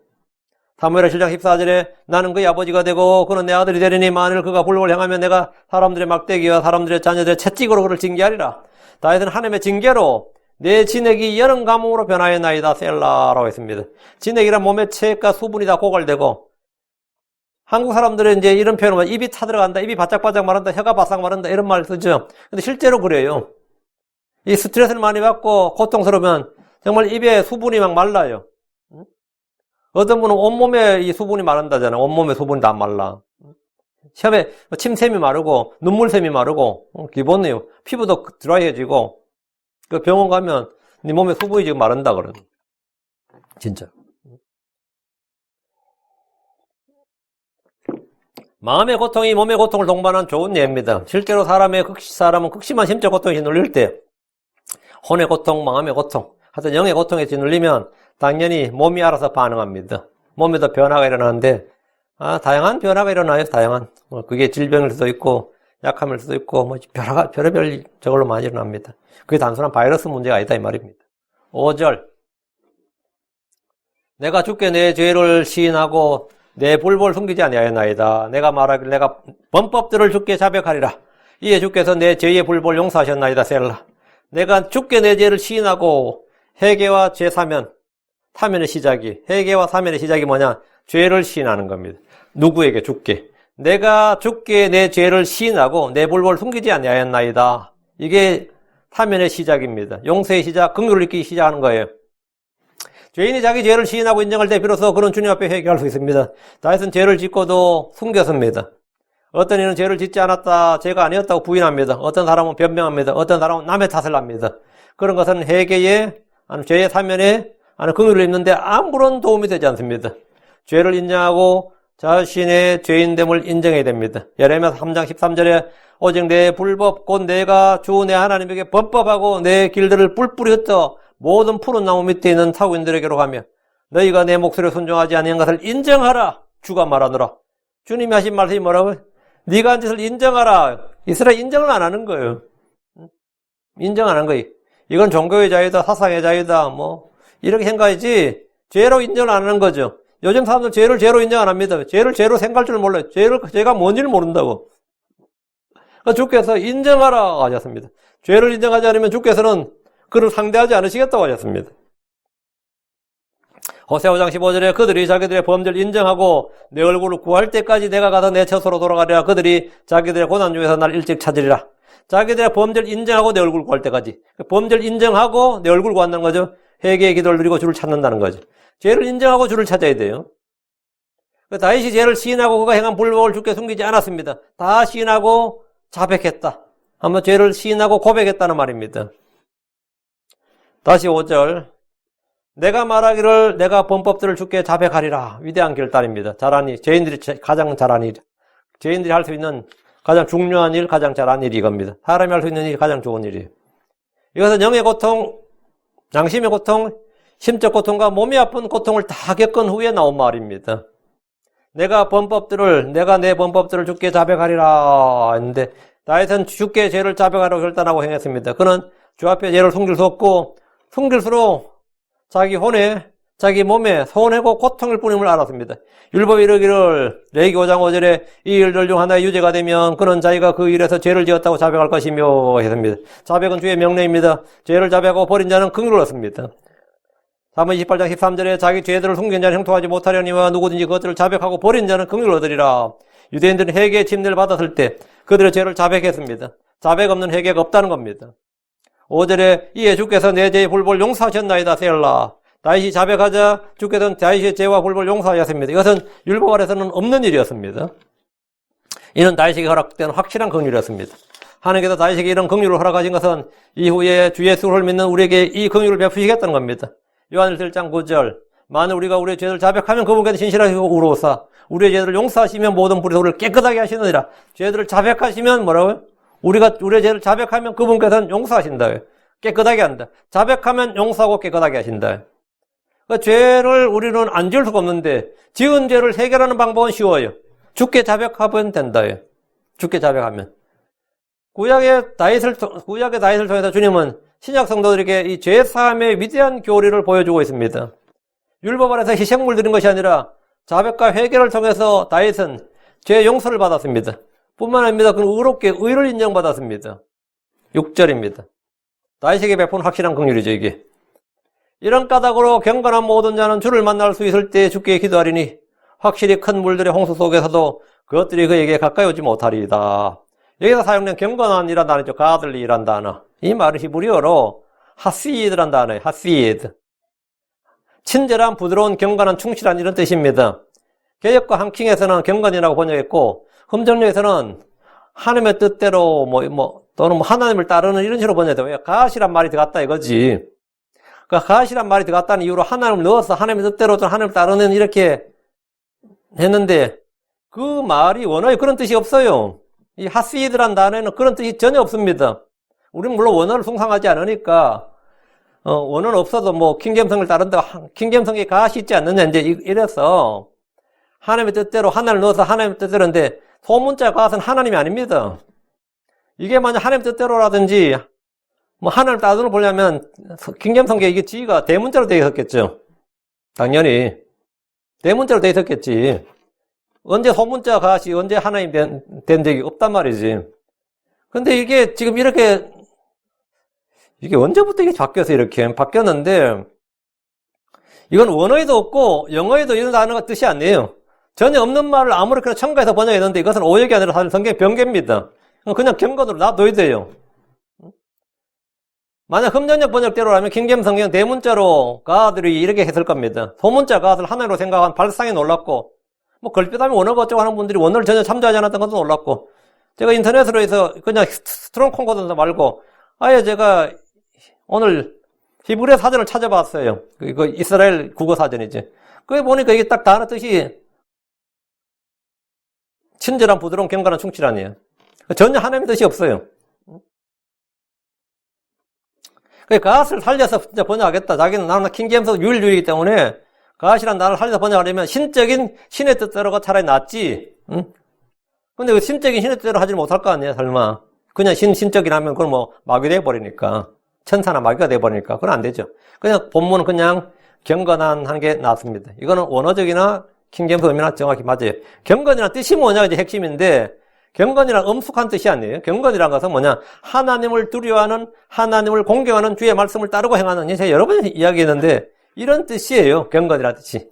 사무엘하 7장 14절에 나는 그의 아버지가 되고 그는 내 아들이 되리니 만일 그가 불법을 행하면 내가 사람들의 막대기와 사람들의 자녀들의 채찍으로 그를 징계하리라. 다윗은 하나님의 징계로 내 진액이 여름 가뭄으로 변하였나이다 셀라라고 했습니다. 진액이란 몸의 체액과 수분이 다 고갈되고 한국 사람들은 이제 이런 표현을 입이 타들어간다, 입이 바짝바짝 마른다, 혀가 바싹 마른다 이런 말을 쓰죠. 근데 실제로 그래요. 이 스트레스를 많이 받고 고통스러우면 정말 입에 수분이 막 말라요. 어떤 분은 온몸에 이 수분이 마른다잖아요. 온몸에 수분이 다 말라. 혀에 침샘이 마르고 눈물샘이 마르고 기본이에요. 피부도 드라이해지고 그 병원 가면 네 몸에 수분이 지금 마른다 그러는 진짜. 마음의 고통이 몸의 고통을 동반한 좋은 예입니다. 실제로 사람은 극심한 심적 고통에 짓눌릴 때 혼의 고통, 마음의 고통, 하여튼 영의 고통에 짓눌리면 당연히 몸이 알아서 반응합니다. 몸에도 변화가 일어나는데 다양한 변화가 일어나요. 다양한. 그게 질병일 수도 있고 약함일 수도 있고 뭐 별의별 저걸로 많이 일어납니다. 그게 단순한 바이러스 문제가 아니다 이 말입니다. 5절 내가 주께 내 죄를 시인하고 내 불법을 숨기지 아니하였나이다. 내가 말하길 내가 범법들을 주께 자백하리라. 이에 주께서 내 죄의 불법을 용서하셨나이다 셀라. 내가 주께 내 죄를 시인하고 회개와 죄 사면 사면의 시작이 회개와 사면의 시작이 뭐냐? 죄를 시인하는 겁니다. 누구에게? 주께. 내가 주께 내 죄를 시인하고 내 불법을 숨기지 아니하였나이다. 이게 사면의 시작입니다. 용서의 시작, 긍휼을 느끼기 시작하는 거예요. 죄인이 자기 죄를 시인하고 인정할 때 비로소 그는 주님 앞에 회개할 수 있습니다. 다윗은 죄를 짓고도 숨겼습니다. 어떤 이는 죄를 짓지 않았다, 죄가 아니었다고 부인합니다. 어떤 사람은 변명합니다. 어떤 사람은 남의 탓을 합니다. 그런 것은 회개에, 죄의 사면에, 긍휼을 입는데 아무런 도움이 되지 않습니다. 죄를 인정하고 자신의 죄인됨을 인정해야 됩니다. 예레미야 3장 13절에 오직 내 불법 곧 내가 주 내 하나님에게 범법하고 내 길들을 뿔뿔이 흩어 모든 푸른 나무 밑에 있는 타국인들에게로 가며 너희가 내 목소리에 순종하지 아니한 것을 인정하라. 주가 말하노라. 주님이 하신 말씀이 뭐라고요? 네가 한 짓을 인정하라. 이스라엘 인정을 안 하는 거예요. 인정 안 하는 거예요. 이건 종교의 자유다, 사상의 자유다, 이렇게 생각하지 죄로 인정을 안 하는 거죠. 요즘 사람들 죄를 죄로 인정 안 합니다. 죄를 죄로 생각할 줄 몰라요. 죄가 뭔지를 모른다고. 그러니까 주께서 인정하라 하셨습니다. 죄를 인정하지 않으면 주께서는 그를 상대하지 않으시겠다고 하셨습니다. 호세아 5장 15절에 그들이 자기들의 범죄를 인정하고 내 얼굴을 구할 때까지 내가 가서 내 처소로 돌아가리라. 그들이 자기들의 고난 중에서 날 일찍 찾으리라. 자기들의 범죄를 인정하고 내 얼굴을 구할 때까지. 범죄를 인정하고 내 얼굴을 구한다는 거죠. 회개의 기도를 드리고 주를 찾는다는 거죠. 죄를 인정하고 주를 찾아야 돼요. 다윗이 죄를 시인하고 그가 행한 불법을 주께 숨기지 않았습니다. 다 시인하고 자백했다. 한번 죄를 시인하고 고백했다는 말입니다. 다시 5절 내가 말하기를 내가 범법들을 주께 자백하리라. 위대한 결단입니다. 잘한 일, 죄인들이 가장 잘한 일, 죄인들이 할 수 있는 가장 중요한 일, 가장 잘한 일이 이겁니다. 사람이 할 수 있는 일이 가장 좋은 일이에요. 이것은 영의 고통, 양심의 고통, 심적 고통과 몸이 아픈 고통을 다 겪은 후에 나온 말입니다. 내가 내 범법들을 주께 자백하리라 했는데 다윗은 주께 죄를 자백하라고 결단하고 행했습니다. 그는 주 앞에 죄를 숨길 수 없고 숨길수록 자기 혼에, 자기 몸에 손해고 고통일 뿐임을 알았습니다. 율법이 이르기를 레위기 5장 5절에 이 일들 중 하나의 유죄가 되면 그는 자기가 그 일에서 죄를 지었다고 자백할 것이며 했습니다. 자백은 주의 명령입니다. 죄를 자백하고 버린 자는 긍휼을 얻습니다. 사무엘 28장 13절에 자기 죄들을 숨긴 자는 형통하지 못하려니와 누구든지 그것들을 자백하고 버린 자는 긍휼을 얻으리라. 유대인들은 회개의 침례를 받았을 때 그들의 죄를 자백했습니다. 자백 없는 회개가 없다는 겁니다. 5절에 이에 주께서 내 죄의 불법을 용서하셨나이다 셀라. 다윗이 자백하자 주께서는 다윗의 죄와 불법을 용서하셨습니다. 이것은 율법 아래서는 없는 일이었습니다. 이는 다윗에게 허락된 확실한 긍휼이었습니다. 하나님께서 다윗에게 이런 긍휼을 허락하신 것은 이후에 주 예수를 믿는 우리에게 이 긍휼을 베푸시겠다는 겁니다. 요한일 1장 9절 만일 우리가 우리의 죄를 자백하면 그분께서 신실하시고 의로우사 우리의 죄를 용서하시면 모든 불의 소리를 깨끗하게 하시느니라. 죄들을 자백하시면 뭐라고요? 우리가 우리의 죄를 자백하면 그분께서는 용서하신다. 깨끗하게 한다. 자백하면 용서하고 깨끗하게 하신다. 그러니까 죄를 우리는 안 지을 수가 없는데 지은 죄를 해결하는 방법은 쉬워요. 주께 자백하면 된다. 주께 자백하면. 구약의 다윗을 통해서 주님은 신약 성도들에게 이 죄사함의 위대한 교리를 보여주고 있습니다. 율법 안에서 희생물 드린 것이 아니라 자백과 회개를 통해서 다윗은 죄 용서를 받았습니다. 뿐만 아니라 그는 의롭게 의를 인정받았습니다. 6절입니다. 다윗에게 베푼 확실한 긍휼이죠, 이게. 이런 까닭으로 경건한 모든 자는 주를 만날 수 있을 때 주께 기도하리니 확실히 큰 물들의 홍수 속에서도 그것들이 그에게 가까이 오지 못하리이다. 여기서 사용된 경건한이란 단어죠. 가들리란 단어. 이 말은 히브리어로 하시드란 단어예요. 하시드. 친절한, 부드러운, 경건한, 충실한 이런 뜻입니다. 개역과 한킹에서는 경건이라고 번역했고 흠정료에서는 하나님의 뜻대로 또는 하나님을 따르는 이런 식으로 번역해요. 왜? 가시란 말이 들어갔다 이거지. 그 가시란 말이 들어갔다는 이유로 하나님을 넣어서 하나님의 뜻대로 하나님을 따르는 이렇게 했는데 그 말이 원어에 그런 뜻이 없어요. 이 하시드란 단어에는 그런 뜻이 전혀 없습니다. 우리는 물론 원어를 숭상하지 않으니까 원어는 없어도 킹잼성을 따른다. 킹잼성에 가시 있지 않느냐 이제 이래서 하나님의 뜻대로 하나를 넣어서 하나님의 뜻대로인데 소문자 가스는 하나님이 아닙니다. 이게 만약 하나님 뜻대로라든지 하나님을 따르는 보려면 킹잼성계 이게 지가 대문자로 되어 있었겠죠. 당연히 대문자로 되어 있었겠지. 언제 소문자 가시 언제 하나님 된 적이 없단 말이지. 근데 이게 지금 이게 언제부터 이게 바뀌어서 이렇게 바뀌었는데 이건 원어에도 없고 영어에도 이런 단어가 뜻이 아니에요. 전혀 없는 말을 아무렇게나 첨가해서 번역했는데 이것은 오역이 아니라 사실 성경의 변개입니다. 그냥 경건으로 놔둬야 돼요. 만약 흠정역 번역대로라면 킹잼 성경 대문자로 가들이 이렇게 했을 겁니다. 소문자 가들 하나로 생각한 발상에 놀랐고 걸핏하면 원어가 어쩌고 하는 분들이 원어를 전혀 참조하지 않았던 것도 놀랐고 제가 인터넷으로 해서 그냥 스트롱 콩고던서 말고 아예 제가 오늘 히브리 사전을 찾아봤어요. 이거 이스라엘 국어 사전이지. 그게 보니까 이게 딱 단어 뜻이 친절한, 부드러운, 경건한, 충실한이에요. 전혀 하나님의 뜻이 없어요. 가스를 살려서 번역하겠다. 자기는 나는 킹제임스 유일주의이기 때문에 가시란 단어를 살려서 번역하려면 신적인 신의 뜻대로가 차라리 낫지. 응? 근데 그 신적인 신의 뜻대로 하지 못할 거 아니에요, 설마. 그냥 신적인 하면 그건 마귀돼 버리니까. 천사나 마귀가 돼 버리니까. 그건 안 되죠. 그냥 본문은 그냥 경건한 한 게 낫습니다. 이거는 원어적이나 킹제임스 의미나 정확히 맞아요. 경건이란 뜻이 뭐냐 이제 핵심인데 경건이란 엄숙한 뜻이 아니에요. 경건이란 것은 뭐냐? 하나님을 두려워하는, 하나님을 공경하는 주의 말씀을 따르고 행하는. 제가 여러 번 이야기했는데 이런 뜻이에요. 경건이란 뜻이.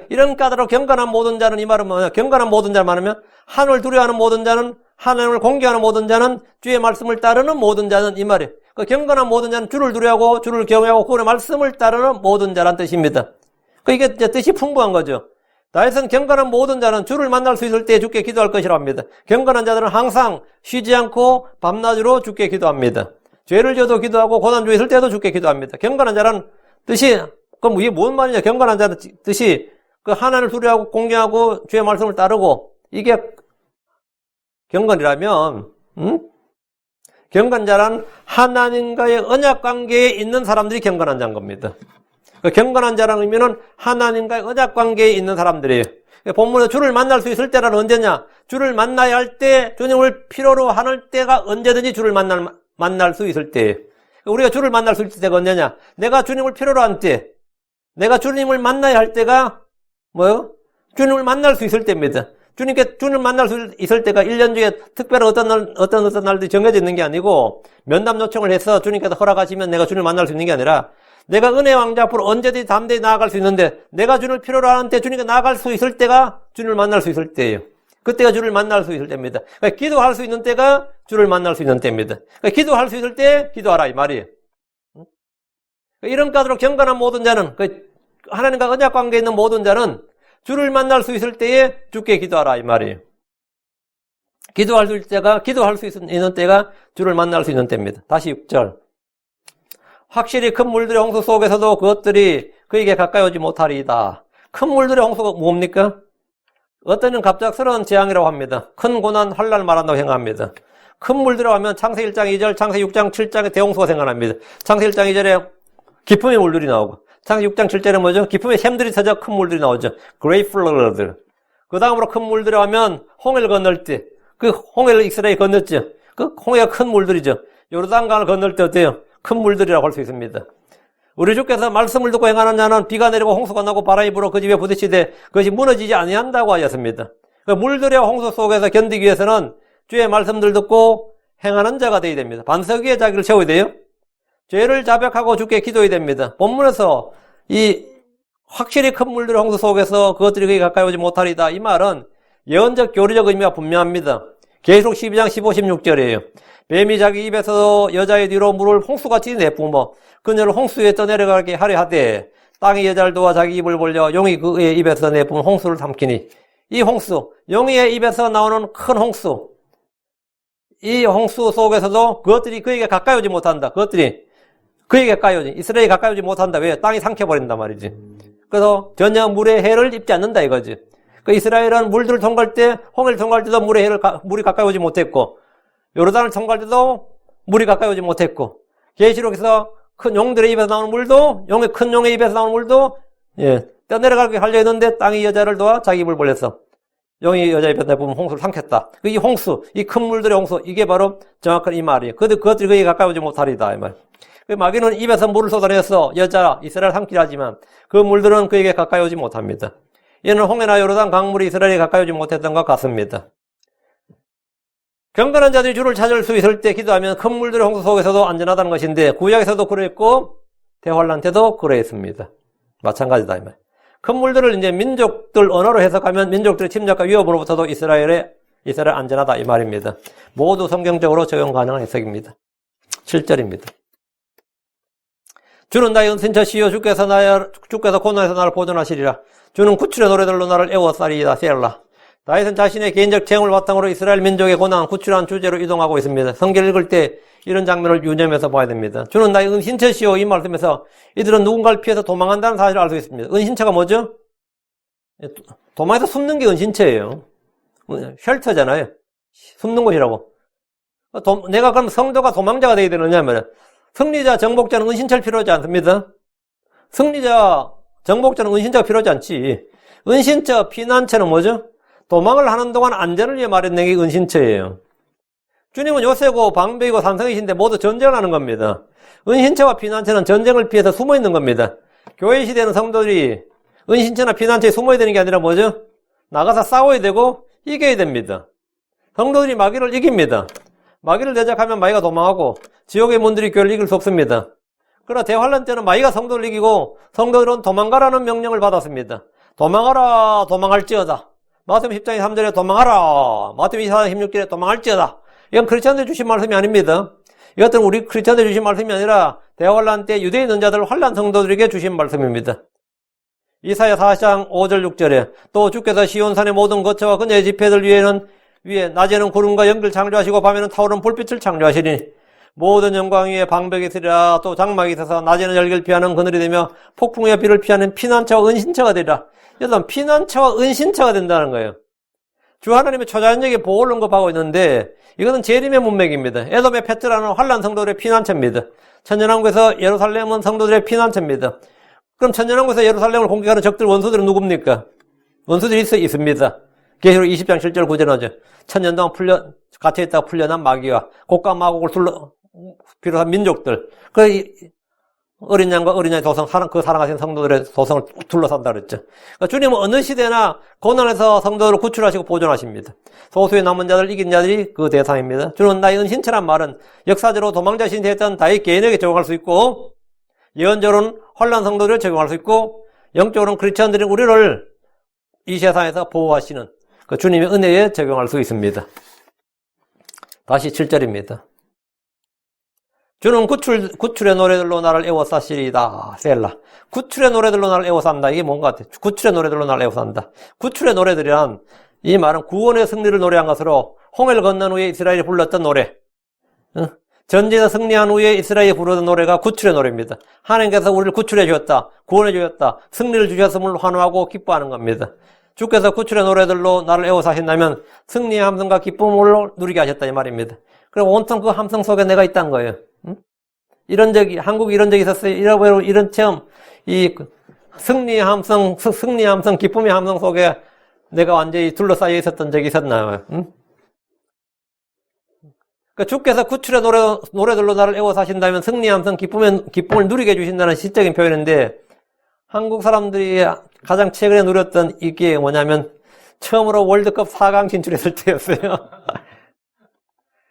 이런 까다로 경건한 모든 자는 이 말은 뭐냐? 경건한 모든 자를 말하면 하늘을 두려워하는 모든 자는, 하나님을 공경하는 모든 자는, 주의 말씀을 따르는 모든 자는 이 말이에요. 경건한 모든 자는 주를 두려워하고 주를 경외하고 그분의 말씀을 따르는 모든 자란 뜻입니다. 이게 이제 뜻이 풍부한 거죠. 다윗은 경건한 모든 자는 주를 만날 수 있을 때 주께 기도할 것이라고 합니다. 경건한 자들은 항상 쉬지 않고 밤낮으로 주께 기도합니다. 죄를 져도 기도하고 고난 중에 있을 때도 주께 기도합니다. 경건한 자라는 뜻이 그럼 이게 뭔 말이냐? 경건한 자는 뜻이 하나님을 두려워하고 공경하고 주의 말씀을 따르고 이게 경건이라면 경건자란 하나님과의 언약 관계에 있는 사람들이 경건한 자인 겁니다. 경건한 자라는 의미는 하나님과의 언약 관계에 있는 사람들이에요. 본문에 주를 만날 수 있을 때는 언제냐? 주를 만나야 할 때, 주님을 필요로 하는 때가 언제든지 주를 만날 수 있을 때예요. 우리가 주를 만날 수 있을 때가 언제냐? 내가 주님을 필요로 한 때, 내가 주님을 만나야 할 때가 뭐요? 주님을 만날 수 있을 때입니다. 주님을 만날 수 있을 때가 1년 중에 특별히 어떤 날들이 정해져 있는 게 아니고 면담 요청을 해서 주님께서 허락하시면 내가 주님을 만날 수 있는 게 아니라 내가 은혜 왕자 앞으로 언제든지 담대히 나아갈 수 있는데 내가 주님을 필요로 하는 때 주님께 나아갈 수 있을 때가 주님을 만날 수 있을 때예요. 그때가 주를 만날 수 있을 때입니다. 그러니까 기도할 수 있는 때가 주를 만날 수 있는 때입니다. 그러니까 기도할 수 있을 때 기도하라 이 말이에요. 이런 까다로 경건한 모든 자는 하나님과 언약 관계에 있는 모든 자는 주를 만날 수 있을 때에 주께 기도하라 이 말이에요. 기도할 수 있는 때가 주를 만날 수 있는 때입니다. 다시 6절. 확실히 큰 물들의 홍수 속에서도 그것들이 그에게 가까이 오지 못하리이다. 큰 물들의 홍수가 뭡니까? 어떤 갑작스러운 재앙이라고 합니다. 큰 고난, 환난을 말한다고 생각합니다. 큰 물들이라고 하면 창세기 1장 2절, 창세기 6장 7장의 대홍수가 생각납니다. 창세기 1장 2절에 기품의 물들이 나오고 창세기 6장 7절에 뭐죠? 기품의 샘들이 터져 큰 물들이 나오죠. Great flood. 그 다음으로 큰 물들이라고 하면 홍해를 건널 때 홍해를 이스라엘이 건넜죠. 홍해가 큰 물들이죠. 요르단강을 건널 때 어때요? 큰 물들이라고 할 수 있습니다. 우리 주께서 말씀을 듣고 행하는 자는 비가 내리고 홍수가 나고 바람이 불어 그 집에 부딪히되 그것이 무너지지 아니한다고 하였습니다. 물들의 홍수 속에서 견디기 위해서는 주의 말씀들 듣고 행하는 자가 되어야 됩니다. 반석 위에 자기를 세워야 돼요. 죄를 자백하고 주께 기도해야 됩니다. 본문에서 이 확실히 큰 물들의 홍수 속에서 그것들이 그에 가까이 오지 못하리다. 이 말은 예언적 교리적 의미가 분명합니다. 계시록 12장 15, 16절이에요. 뱀이 자기 입에서 여자의 뒤로 물을 홍수같이 내뿜어 그녀를 홍수에 떠내려가게 하려 하되 땅이 여자를 도와 자기 입을 벌려 용이 그의 입에서 내뿜은 홍수를 삼키니 이 홍수, 용의 입에서 나오는 큰 홍수, 이 홍수 속에서도 그것들이 그에게 가까이 오지 못한다. 그것들이 그에게 가까이 오지, 이스라엘이 가까이 오지 못한다. 왜? 땅이 삼켜버린단 말이지. 그래서 전혀 물의 해를 입지 않는다 이거지. 그 이스라엘은 물들을 통과할 때, 홍해를 통과할 때도 물이 가까이 오지 못했고, 요르단을 통과할 때도 물이 가까이 오지 못했고, 계시록에서 큰 용들의 입에서 나오는 물도, 큰 용의 입에서 나오는 물도, 떠내려가게 하려 했는데 땅이 여자를 도와 자기 입을 벌렸어. 용이 여자 입에서 내뿜은 홍수를 삼켰다. 이 홍수, 이 큰 물들의 홍수, 이게 바로 정확한 이 말이에요. 그것들이 그에게 가까이 오지 못하리다, 이 말. 마귀는 입에서 물을 쏟아내서 여자, 이스라엘 삼키려 하지만 그 물들은 그에게 가까이 오지 못합니다. 이는 홍해나 요르단 강물이 이스라엘에 가까이 오지 못했던 것 같습니다. 경건한 자들이 주를 찾을 수 있을 때 기도하면 큰 물들의 홍수 속에서도 안전하다는 것인데 구약에서도 그랬고 대환란 때도 그랬습니다. 마찬가지다 이 말. 큰 물들을 이제 민족들 언어로 해석하면 민족들의 침략과 위협으로부터도 이스라엘 안전하다 이 말입니다. 모두 성경적으로 적용 가능한 해석입니다. 7절입니다. 주는 나의 은신처시요 주께서 고난에서 나를 보존하시리라. 주는 구출의 노래들로 나를 애워싸리이다. 셀라. 다윗은 자신의 개인적 체험을 바탕으로 이스라엘 민족의 고난, 구출한 주제로 이동하고 있습니다. 성경을 읽을 때 이런 장면을 유념해서 봐야 됩니다. 주는 나의 은신처시요 이 말씀에서 이들은 누군가를 피해서 도망한다는 사실을 알 수 있습니다. 은신처가 뭐죠? 도망해서 숨는 게 은신처예요. 쉘터잖아요. 숨는 곳이라고. 내가 그럼 성도가 도망자가 되어야 되느냐면 승리자, 정복자는 은신처를 필요하지 않습니다. 승리자, 정복자는 은신처가 필요하지 않지. 은신처, 피난처는 뭐죠? 도망을 하는 동안 안전을 위해 마련된 게 은신처예요. 주님은 요새고 방백이고 삼성이신데 모두 전쟁을 하는 겁니다. 은신처와 피난처는 전쟁을 피해서 숨어 있는 겁니다. 교회 시대는 성도들이 은신처나 피난처에 숨어야 되는 게 아니라 뭐죠? 나가서 싸워야 되고 이겨야 됩니다. 성도들이 마귀를 이깁니다. 마귀를 대적하면 마귀가 도망하고 지옥의 문들이 교회를 이길 수 없습니다. 그러나 대환란 때는 마귀가 성도를 이기고 성도들은 도망가라는 명령을 받았습니다. 도망하라 도망할지어다. 마태복음 10장 3절에 도망하라. 마태복음 24장 16절에 도망할지어다. 이건 크리스천들 주신 말씀이 아닙니다. 이것들은 우리 크리스천들 주신 말씀이 아니라 대환란 때 유대인 은자들 환란 성도들에게 주신 말씀입니다. 이사야 40장 5절 6절에 또 주께서 시온산의 모든 거처와 그녀의 집회들 위에 낮에는 구름과 연기를 창조하시고 밤에는 타오르는 불빛을 창조하시니 모든 영광 위에 방백이 있으리라. 또 장막이 있어서 낮에는 열기를 피하는 그늘이 되며 폭풍의 비를 피하는 피난처와 은신처가 되리라. 여러분 피난처와 은신처가 된다는 거예요. 주 하나님의 초자연적인 보호를 언급하고 있는데 이것은 재림의 문맥입니다. 에돔의 페트라는 환란 성도들의 피난처입니다. 천년왕국에서 예루살렘은 성도들의 피난처입니다. 그럼 천년왕국에서 예루살렘을 공격하는 적들 원수들은 누굽니까? 원수들이 있습니다. 계시록 20장 7절 9절 하죠. 천년 동안 갇혀있다가 풀려난 마귀와 곡과 마곡을 비롯한 민족들. 어린 양과 어린 양의 도성, 그 사랑하신 성도들의 도성을 둘러싼다 그랬죠. 그러니까 주님은 어느 시대나 고난에서 성도들을 구출하시고 보존하십니다. 소수의 남은 자들, 이긴 자들이 그 대상입니다. 주는 나의 은신처란 말은 역사적으로 도망자신이 됐던 다윗 개인에게 적용할 수 있고, 예언적으로는 환난 성도들을 적용할 수 있고, 영적으로는 크리스천들인 우리를 이 세상에서 보호하시는 그 주님의 은혜에 적용할 수 있습니다. 다시 7절입니다. 주는 구출의 노래들로 나를 애워싸시리다. 셀라. 구출의 노래들로 나를 애워싼다. 이게 뭔가 같아. 구출의 노래들로 나를 애워싼다. 구출의 노래들이란 이 말은 구원의 승리를 노래한 것으로 홍해를 건넌 후에 이스라엘이 불렀던 노래. 전쟁에서 승리한 후에 이스라엘이 부르던 노래가 구출의 노래입니다. 하나님께서 우리를 구출해 주셨다. 구원해 주셨다. 승리를 주셨음을 환호하고 기뻐하는 겁니다. 주께서 구출의 노래들로 나를 애워싸신다면 승리의 함성과 기쁨을 누리게 하셨다 이 말입니다. 그리고 온통 그 함성 속에 내가 있다는 거예요. 한국에 이런 적이 있었어요. 이런 체험, 승리의 함성, 기쁨의 함성 속에 내가 완전히 둘러싸여 있었던 적이 있었나요? 그러니까 주께서 구출의 노래들로 나를 애워 사신다면 승리함성 기쁨을 누리게 해주신다는 시적인 표현인데, 한국 사람들이 가장 최근에 누렸던 이게 뭐냐면 처음으로 월드컵 4강 진출했을 때였어요.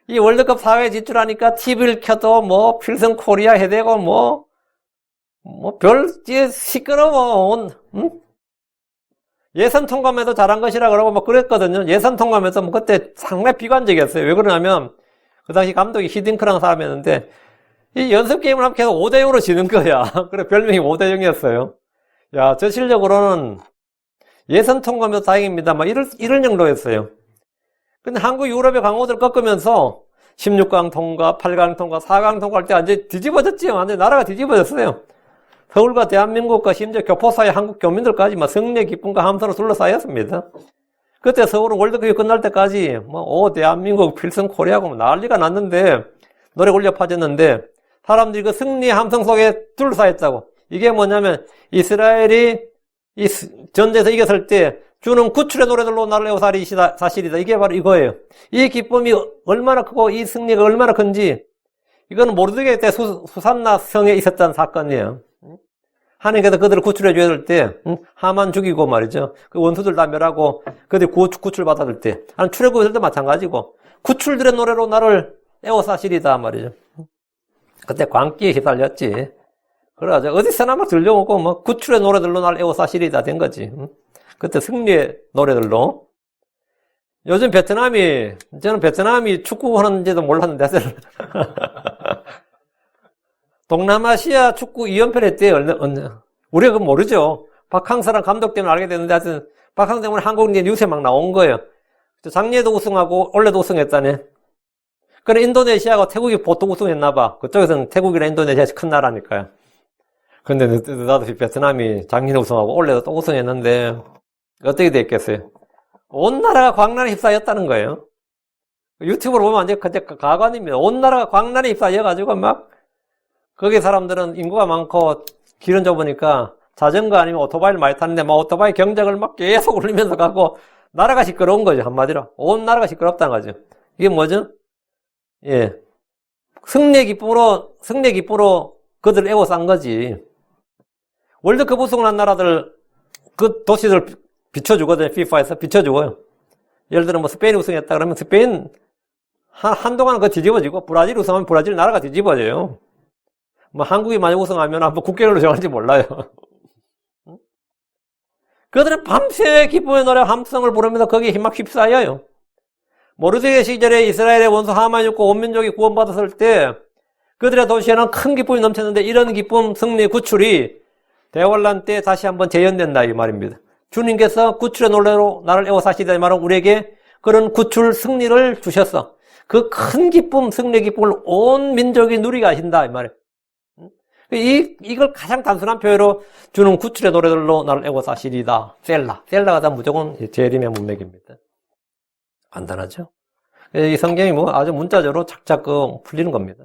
이 월드컵 4강에 진출하니까 TV를 켜도 뭐 필승 코리아 해대고 별지에 시끄러워. 응? 예선 통과에도 잘한 것이라 그러고 뭐 그랬거든요. 예선 통과에서 뭐 그때 상당히 비관적이었어요. 왜 그러냐면 그 당시 감독이 히딩크라는 사람이었는데 이 연습 게임을 하면 계속 5대0으로 지는 거야. 그래 별명이 5대0이었어요. 야, 저 실력으로는 예선 통과면 다행입니다. 막 이런 정도였어요. 근데 한국 유럽의 강호들 꺾으면서 16강 통과, 8강 통과, 4강 통과할 때 완전히 뒤집어졌지. 완전히 나라가 뒤집어졌어요. 서울과 대한민국과 심지어 교포사회 한국 교민들까지 막 승리의 기쁨과 함성으로 둘러싸였습니다. 그때 서울은 월드컵이 끝날 때까지 대한민국 필승 코리아고 난리가 났는데 노래 울려 퍼졌는데 사람들이 그 승리의 함성 속에 둘러싸였다고. 이게 뭐냐면 이스라엘이 이 전쟁에서 이겼을 때 주는 구출의 노래들로 나를 애워 사시리다. 이게 바로 이거예요. 이 기쁨이 얼마나 크고 이 승리가 얼마나 큰지 이거는 모르드게 때 수산나 성에 있었던 사건이에요. 하나님께서 그들을 구출해 줘야 될 때 하만 죽이고 말이죠. 그 원수들 다 멸하고 그들이 구출 받아들 때 출애굽일 때 마찬가지고 구출들의 노래로 나를 애워 사시리다 말이죠. 그때 광기에 휘달렸지. 그래가지고 어디서나 막 들려오고 뭐 구출의 노래들로 나를 애워 사시리다 된 거지. 그때 승리의 노래들로. 요즘 저는 베트남이 축구하는지도 몰랐는데 동남아시아 축구 2연패를 했대요. 우리가 그건 모르죠. 박항서랑 감독 때문에 알게 됐는데 하여튼 박항서 때문에 한국 뉴스에 막 나온 거예요. 작년에도 우승하고 올해도 우승했다네. 그래 인도네시아가 태국이 보통 우승했나 봐. 그쪽에서는 태국이나 인도네시아가 큰 나라니까요. 근데 느닷없이 베트남이 작년에 우승하고 올해도 또 우승했는데 어떻게 됐겠어요? 온 나라가 광란에 휩싸였다는 거예요. 유튜브로 보면 완전 가관입니다. 온 나라가 광란에 휩싸여가지고 막 거기 사람들은 인구가 많고 길은 좁으니까 자전거 아니면 오토바이를 많이 타는데 막 오토바이 경적을 막 계속 울리면서 가고 나라가 시끄러운 거죠. 한마디로. 온 나라가 시끄럽다는 거죠. 이게 뭐죠? 예. 승리의 기쁨으로 그들을 애워 싼 거지. 월드컵 우승을 한 나라들 그 도시들 비춰주거든요. FIFA에서 비춰주고요. 예를 들어 뭐 스페인 우승했다 그러면 스페인 한동안은 그거 뒤집어지고 브라질 우승하면 브라질 나라가 뒤집어져요. 뭐 한국이 만약 우승하면 한번 국경으로 정할지 몰라요. 그들은 밤새 기쁨의 노래 함성을 부르면서 거기에 힘막 휩싸여요. 모르드게 시절에 이스라엘의 원수 하만이 죽고 온 민족이 구원받았을 때 그들의 도시에는 큰 기쁨이 넘쳤는데 이런 기쁨, 승리, 구출이 대환란 때 다시 한번 재현된다 이 말입니다. 주님께서 구출의 노래로 나를 애워 사시다 이 말은 우리에게 그런 구출 승리를 주셨어. 그 큰 기쁨, 승리의 기쁨을 온 민족이 누리게 하신다 이 말이에요. 이걸 가장 단순한 표현으로 주는 구출의 노래들로 나를 애워 사시리다. 셀라가 다 무조건 재림의 문맥입니다. 간단하죠? 이 성경이 뭐 아주 문자적으로 착착 풀리는 겁니다.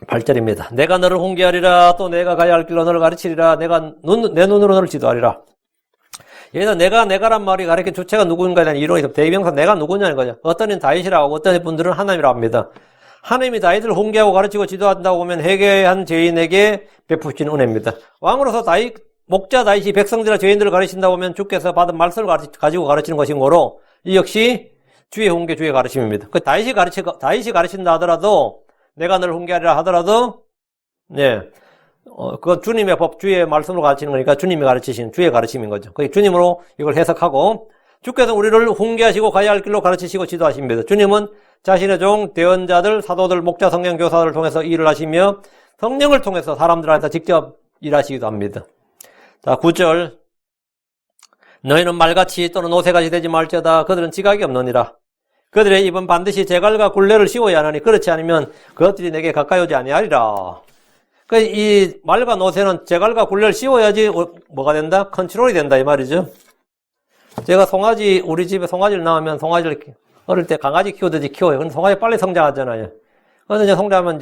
8절입니다. 내가 너를 홍계하리라. 또 내가 가야 할 길로 너를 가르치리라. 내가 내 눈으로 너를 지도하리라. 여기서 내가란 말이 가리킨 주체가 누구인가에 대한 이론이 있습니다. 대명사 내가 누구냐는 거죠. 어떤 이는 다윗이라고 하고 어떤 분들은 하나님이라고 합니다. 하나님이 다윗을 홍계하고 가르치고 지도한다고 보면 회개한 죄인에게 베푸신 은혜입니다. 왕으로서 목자 다윗이 백성들과 죄인들을 가르친다고 하면 주께서 받은 말씀을 가지고 가르치는 것인 거로 이 역시 주의 홍계, 주의 가르침입니다. 그 다윗이 가르친다 하더라도 내가 너를 홍계하리라 하더라도 그건 주님의 법, 주의 말씀으로 가르치는 거니까 주님이 가르치신 주의 가르침인 거죠. 그 주님으로 이걸 해석하고 주께서 우리를 홍계하시고 가야 할 길로 가르치시고 지도하십니다. 주님은 자신의 종, 대언자들, 사도들, 목자, 성령 교사들을 통해서 일을 하시며 성령을 통해서 사람들한테 직접 일하시기도 합니다. 자, 9절. 너희는 말같이 또는 오새같이 되지 말지어다. 그들은 지각이 없느니라. 그들의 입은 반드시 재갈과 굴레를 씌워야 하나니 그렇지 않으면 그것들이 내게 가까이 오지 아니하리라. 이 말과 노새는 재갈과 굴레를 씌워야지 뭐가 된다? 컨트롤이 된다 이 말이죠. 제가 우리 집에 송아지를 낳으면 송아지를 어릴 때 강아지 키우듯이 키워요. 근데 송아지 빨리 성장하잖아요. 그런데 이제 성장하면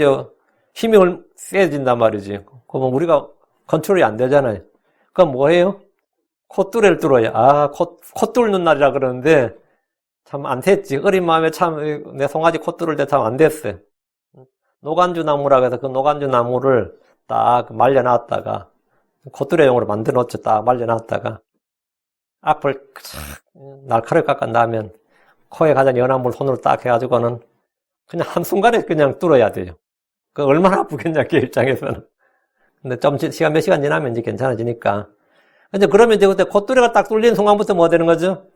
힘이 세진단 말이지. 그러면 우리가 컨트롤이 안 되잖아요. 그럼 뭐 해요? 콧뚜레를 뚫어요. 콧 뚫는 날이라 그러는데 참 안 됐지. 어린 마음에 참 내 송아지 코 뚫을 때 참 안 됐어요. 노간주 나무라고 해서 그 노간주 나무를 딱 말려놨다가 콧뚜레용으로 만들어 놓죠. 딱 말려놨다가 앞을 날카롭게 깎아 나면 코에 가장 연한 물 손으로 딱 해가지고는 그냥 한순간에 그냥 뚫어야 돼요. 그 얼마나 아프겠냐, 걔 입장에서는. 근데 좀 시간 몇 시간 지나면 이제 괜찮아지니까. 근데 그러면 이제 그때 콧뚜레가 딱 뚫린 순간부터 뭐 되는 거죠?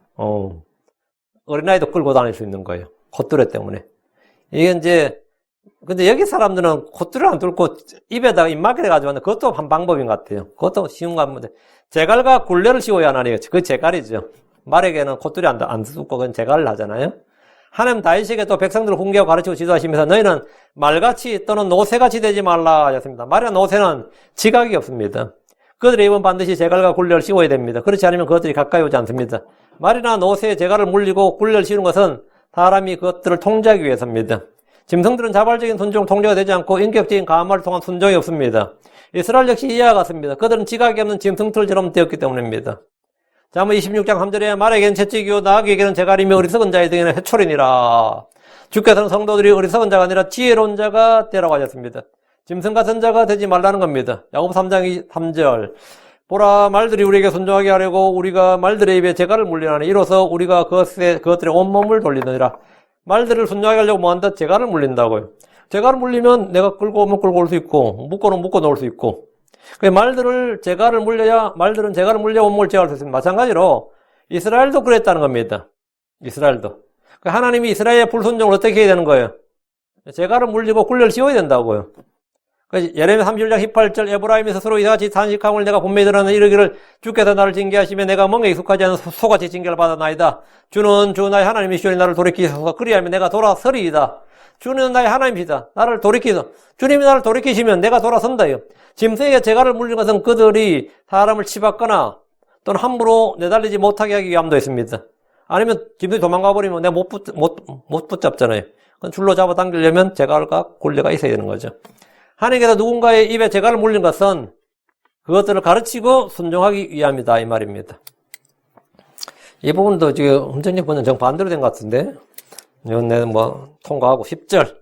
어린아이도 끌고 다닐 수 있는 거예요. 콧뚜레 때문에. 이게 이제, 근데 여기 사람들은 콧뚜레를 안 뚫고 입에다가 입마개를 가지고 왔는데 그것도 한 방법인 것 같아요. 그것도 쉬운 거 한번. 제갈과 굴레를 씌워야 하나요? 그 제갈이죠. 말에게는 콧뚜레 안 뚫고 그건 제갈을 하잖아요. 하나님 다윗에게 또 백성들을 훈계하고 가르치고 지도하시면서 너희는 말같이 또는 노새같이 되지 말라 하셨습니다. 말이나 노새는 지각이 없습니다. 그들의 입은 반드시 제갈과 굴레를 씌워야 됩니다. 그렇지 않으면 그것들이 가까이 오지 않습니다. 말이나 노새에 제갈을 물리고 굴레를 씌우는 것은 사람이 그것들을 통제하기 위해서입니다. 짐승들은 자발적인 순종 통제가 되지 않고 인격적인 감화를 통한 순종이 없습니다. 이스라엘 역시 이와 같습니다. 그들은 지각이 없는 짐승들처럼 되었기 때문입니다. 자, 26장 3절에 말에게는 채찍이요 나에게는 제갈이며 어리석은 자에게는 해초리니라. 주께서는 성도들이 어리석은 자가 아니라 지혜로운 자가 되라고 하셨습니다. 짐승 같은 자가 되지 말라는 겁니다. 야고보 3장 3절. 보라, 말들이 우리에게 순종하게 하려고 우리가 말들의 입에 제갈을 물리나니 이로써 우리가 그것들의 온몸을 돌리느니라. 말들을 순종하게 하려고 뭐한다? 제갈을 물린다고요. 제갈을 물리면 내가 끌고 오면 끌고 올 수 있고 묶어놓으면 묶어 놓을 수 있고, 말들을 제갈을 물려야, 말들은 제갈을 물려 온몸을 제어할 수 있습니다. 마찬가지로 이스라엘도 그랬다는 겁니다. 이스라엘도. 하나님이 이스라엘의 불순종을 어떻게 해야 되는 거예요? 제갈을 물리고 굴레를 씌워야 된다고요. 예레미야 31장 18절 에브라임이 스스로 이같이 탄식함을 내가 분명히 들었는 이르기를 주께서 나를 징계하시며 내가 멍에 익숙하지 않은 소같이 징계를 받았나이다. 주는 주 나의 하나님이시오니 나를 돌이키소서. 그리하면 내가 돌아서리이다. 주는 나의 하나님이시다. 나를 돌이키소. 주님이 나를 돌이키시면 내가 돌아선다요. 짐승에게 제갈을 물린 것은 그들이 사람을 치받거나 또는 함부로 내달리지 못하게 하기 위함도 있습니다. 아니면 짐승이 도망가 버리면 내가 못 붙잡잖아요. 그건 줄로 잡아 당기려면 제갈과 굴레가 있어야 되는 거죠. 하나님께서 누군가의 입에 제갈을 물린 것은 그것들을 가르치고 순종하기 위함이다 이 말입니다. 이 부분도 지금 엄정님 보는 정반대로 된 것 같은데, 이건 내가 통과하고 10절.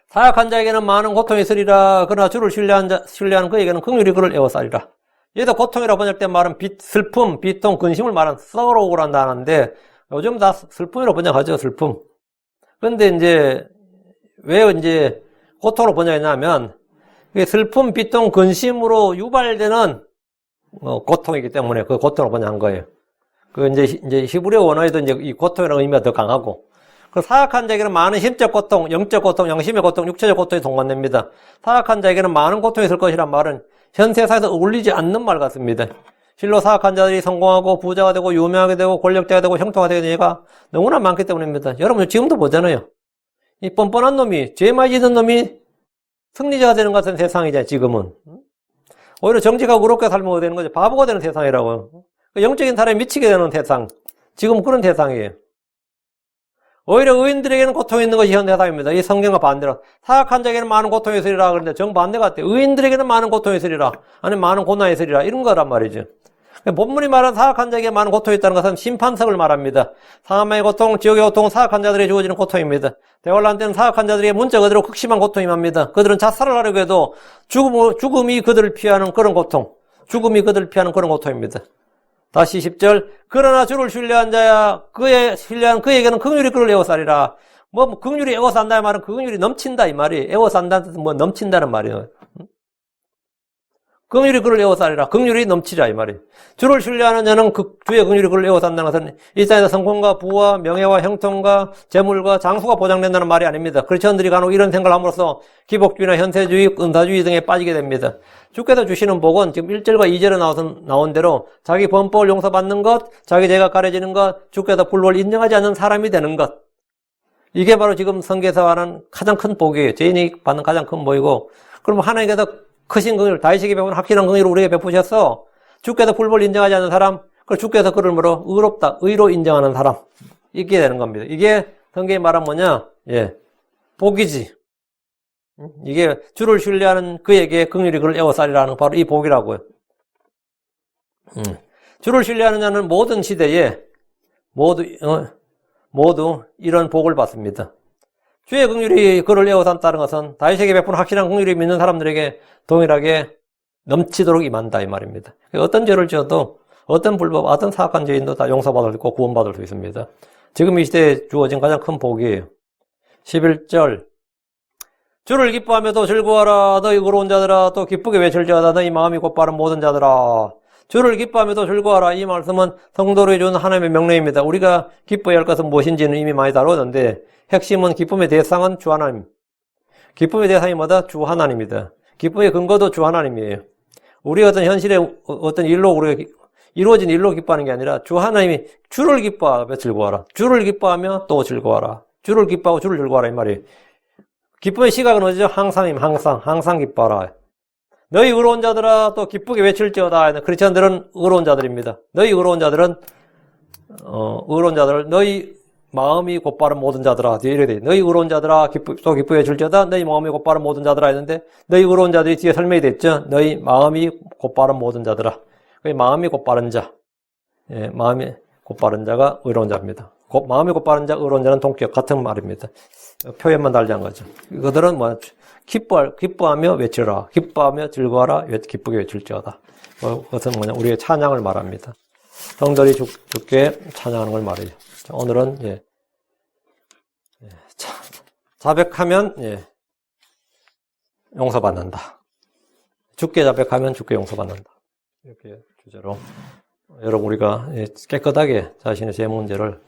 사악한 자에게는 많은 고통이 있으리라. 그러나 주를 신뢰하는 그에게는 긍휼히 그를 에워싸리라. 얘도 고통이라고 번역된 말은 슬픔, 비통, 근심을 말하는 sorrow라는 단어인데 요즘 다 슬픔이라고 번역하죠. 슬픔. 그런데 이제 왜 이제 고통으로 번역했냐면 슬픔, 비통, 근심으로 유발되는 고통이기 때문에 그 고통으로 번역한 거예요. 그 이제 히브리어 원어에도 이제 이 고통이라는 의미가 더 강하고, 그 사악한 자에게는 많은 심적 고통, 영적 고통, 양심의 고통, 육체적 고통이 동반됩니다. 사악한 자에게는 많은 고통이 있을 것이란 말은 현세사에서 어울리지 않는 말 같습니다. 실로 사악한 자들이 성공하고 부자가 되고 유명하게 되고 권력자가 되고 형통가 되는 예가 너무나 많기 때문입니다. 여러분 지금도 보잖아요. 이 뻔뻔한 놈이, 죄 많이 짓는 놈이 승리자가 되는 것 같은 세상이잖아요, 지금은. 오히려 정직하고 의롭게 살면 되는 거죠. 바보가 되는 세상이라고요. 영적인 사람이 미치게 되는 세상. 지금 그런 세상이에요. 오히려 의인들에게는 고통이 있는 것이 현 세상입니다. 이 성경과 반대로. 사악한 자에게는 많은 고통이 있으리라. 그런데 정반대 같아요. 의인들에게는 많은 고통이 있으리라. 아니면 많은 고난이 있으리라. 이런 거란 말이죠. 본문이 말한 사악한 자에게 많은 고통이 있다는 것은 심판석을 말합니다. 사망의 고통, 지옥의 고통, 사악한 자들에게 주어지는 고통입니다. 대환란 때는 사악한 자들에게 문자 그대로 극심한 고통이 맙니다. 그들은 자살을 하려고 해도 죽음이 그들을 피하는 그런 고통, 죽음이 그들을 피하는 그런 고통입니다. 다시 10절. 그러나 주를 신뢰한 자야 신뢰한 그에게는 긍휼히 그를 에워싸리라. 긍휼히 에워싼다 이 말은 긍휼이 넘친다 이 말이. 에워싼다는 뜻은 넘친다는 말이에요. 긍휼이 그를 에워싸리라. 긍휼이 넘치라 이 말이에요. 주를 신뢰하는 자는 주의 긍휼이 그를 에워싼다는 것은 이 땅에서 성공과 부와 명예와 형통과 재물과 장수가 보장된다는 말이 아닙니다. 크리스천들이 간혹 이런 생각을 함으로써 기복주의나 현세주의, 은사주의 등에 빠지게 됩니다. 주께서 주시는 복은 지금 1절과 2절에 나온 대로 자기 범법을 용서받는 것, 자기 죄가 가려지는 것, 주께서 불법을 인정하지 않는 사람이 되는 것. 이게 바로 지금 성경에서 하는 가장 큰 복이에요. 죄인이 받는 가장 큰 복이고, 그러면 하나님께서 크신 긍휼, 다윗에게 베푼 확실한 긍휼을 우리에게 베푸셔서 주께서 불법을 인정하지 않는 사람, 주께서 그를 의롭다, 의로 인정하는 사람, 있게 되는 겁니다. 이게 성경이 말한 뭐냐? 복이지. 이게 주를 신뢰하는 그에게 긍휼이 그를 에워싸리라는 바로 이 복이라고요. 주를 신뢰하는 자는 모든 시대에 모두 이런 복을 받습니다. 주의 긍휼이 그를 에워 산다는 것은 다윗에게 베푼 확실한 긍휼이 믿는 사람들에게 동일하게 넘치도록 임한다 이 말입니다. 어떤 죄를 지어도 어떤 불법, 어떤 사악한 죄인도 다 용서받을 수 있고 구원받을 수 있습니다. 지금 이 시대에 주어진 가장 큰 복이에요. 11절 주를 기뻐하며 또 즐거워하라 너희 의로운 자들아 또 기쁘게 외칠지어다 너희 마음이 곧바른 모든 자들아. 주를 기뻐하며 또 즐거워하라 이 말씀은 성도를 준 하나님의 명령입니다. 우리가 기뻐해야 할 것은 무엇인지는 이미 많이 다루었는데 핵심은 기쁨의 대상은 주 하나님. 기쁨의 대상이 뭐다? 주 하나님이다. 기쁨의 근거도 주 하나님이에요. 우리 어떤 현실의 어떤 일로 우리가 이루어진 일로 기뻐하는 게 아니라 주 하나님이 주를 기뻐하며 즐거워하라. 주를 기뻐하며 또 즐거워하라. 주를 기뻐하고 주를 즐거워하라 이 말이에요. 기쁨의 시각은 어디죠? 항상 기뻐하라. 너희 의로운 자들아 또 기쁘게 외칠지어다. 크리스천들은 의로운 자들입니다. 너희 의로운 자들은 너희 마음이 곧바른 모든 자들아. 뒤에 이래 돼. 너희 의로운 자들아 또 기쁘게 외칠지어다. 너희 마음이 곧바른 모든 자들아 했는데 너희 의로운 자들이 뒤에 설명이 됐죠. 너희 마음이 곧바른 모든 자들아. 마음이 곧바른 자. 예, 마음이 곧바른 자가 의로운 자입니다. 마음이 곧바른 자, 의로운 자는 동격 같은 말입니다. 표현만 달리한 거죠. 이거들은 기뻐하며 외치라. 기뻐하며 즐거워하라. 기쁘게 외칠지어다. 그것은 우리의 찬양을 말합니다. 성들이 주께 찬양하는 걸 말해요. 오늘은, 자백하면, 용서받는다. 주께 자백하면 주께 용서받는다. 이렇게 주제로. 여러분, 우리가 깨끗하게 자신의 죄 문제를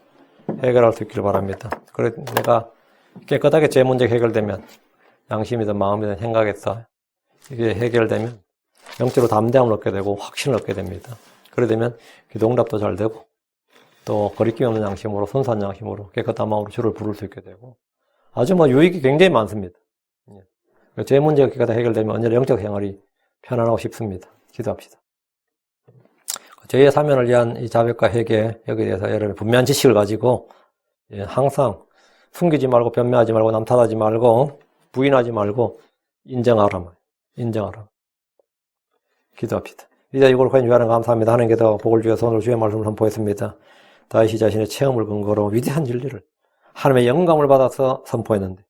해결할 수 있기를 바랍니다. 그래, 내가 깨끗하게 죄 문제가 해결되면, 양심이든 마음이든 생각에서 이게 해결되면, 영적으로 담대함을 얻게 되고, 확신을 얻게 됩니다. 그래 되면, 기도응답도 잘 되고, 또 거리낌 없는 양심으로, 순수한 양심으로, 깨끗한 마음으로 주를 부를 수 있게 되고, 아주 유익이 굉장히 많습니다. 죄 문제가 깨끗하게 해결되면, 언제나 영적 생활이 편안하고 쉽습니다. 기도합시다. 죄의 사면을 위한 이 자백과 회개, 여기에 대해서 여러분의 분명한 지식을 가지고, 항상 숨기지 말고, 변명하지 말고, 남 탓하지 말고, 부인하지 말고, 인정하라. 기도합시다. 이제 이걸 거인 주하는 감사합니다. 하나님께서 복을 주셔서 오늘 주의 말씀을 선포했습니다. 다윗이 자신의 체험을 근거로 위대한 진리를 하나님의 영감을 받아서 선포했는데,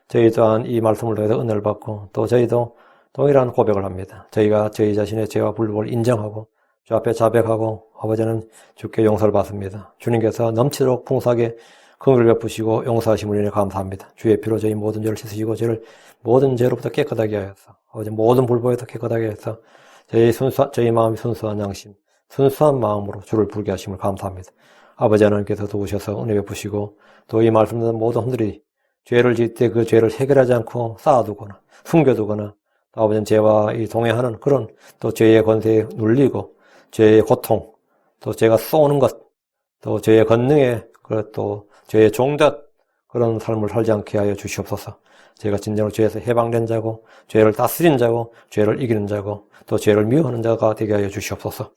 저희 또한 이 말씀을 통해서 은혜를 받고, 또 저희도 동일한 고백을 합니다. 저희가 저희 자신의 죄와 불법을 인정하고, 주 앞에 자백하고 아버지는 주께 용서를 받습니다. 주님께서 넘치도록 풍성하게 긍휼을 베푸시고 용서하심을 인해 감사합니다. 주의 피로 저희 모든 죄를 씻으시고 저희를 모든 죄로부터 깨끗하게 하여서 아버지 모든 불법에서 깨끗하게 해서 저희 마음이 순수한 양심, 순수한 마음으로 주를 부르게 하심을 감사합니다. 아버지 하나님께서 도우셔서 은혜 베푸시고 또 이 말씀 듣는 모든 분들이 죄를 지을 때 그 죄를 해결하지 않고 쌓아두거나 숨겨두거나 또 아버지는 죄와 동행하는 그런 또 죄의 권세에 눌리고 죄의 고통, 또 죄가 쏘는 것, 또 죄의 권능에, 또 죄의 종잣, 그런 삶을 살지 않게 하여 주시옵소서. 저희가 진정으로 죄에서 해방된 자고, 죄를 다스린 자고, 죄를 이기는 자고, 또 죄를 미워하는 자가 되게 하여 주시옵소서.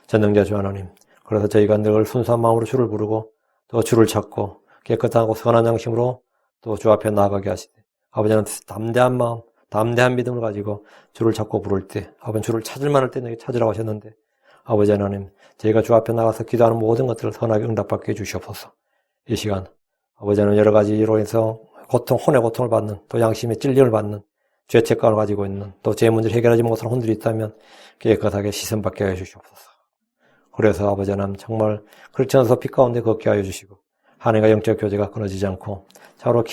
전능자 주 하나님, 그래서 저희가 늘 순수한 마음으로 주를 부르고, 또 주를 찾고, 깨끗하고 선한 양심으로 또 주 앞에 나아가게 하시되, 아버지는 담대한 마음, 담대한 믿음을 가지고 주를 찾고 부를 때, 아버지는 주를 찾을 만할 때 내게 찾으라고 하셨는데, 아버지 하나님, 저희가 주 앞에 나가서 기도하는 모든 것들을 선하게 응답받게 해주시옵소서. 이 시간, 아버지 하나님 여러 가지로 인해서 혼의 고통을 받는, 또 양심의 찔림을 받는, 죄책감을 가지고 있는, 또 제 문제를 해결하지 못하는 혼들이 있다면 깨끗하게 시선받게 해주시옵소서. 그래서 아버지 하나님 정말 크리스천에서 빛 가운데 걷게 하여 주시고, 하나님과 영적 교제가 끊어지지 않고, 차로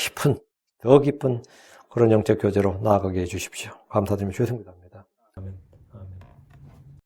더 깊은 그런 영적 교제로 나아가게 해주십시오. 감사드리며 주의 성도입니다.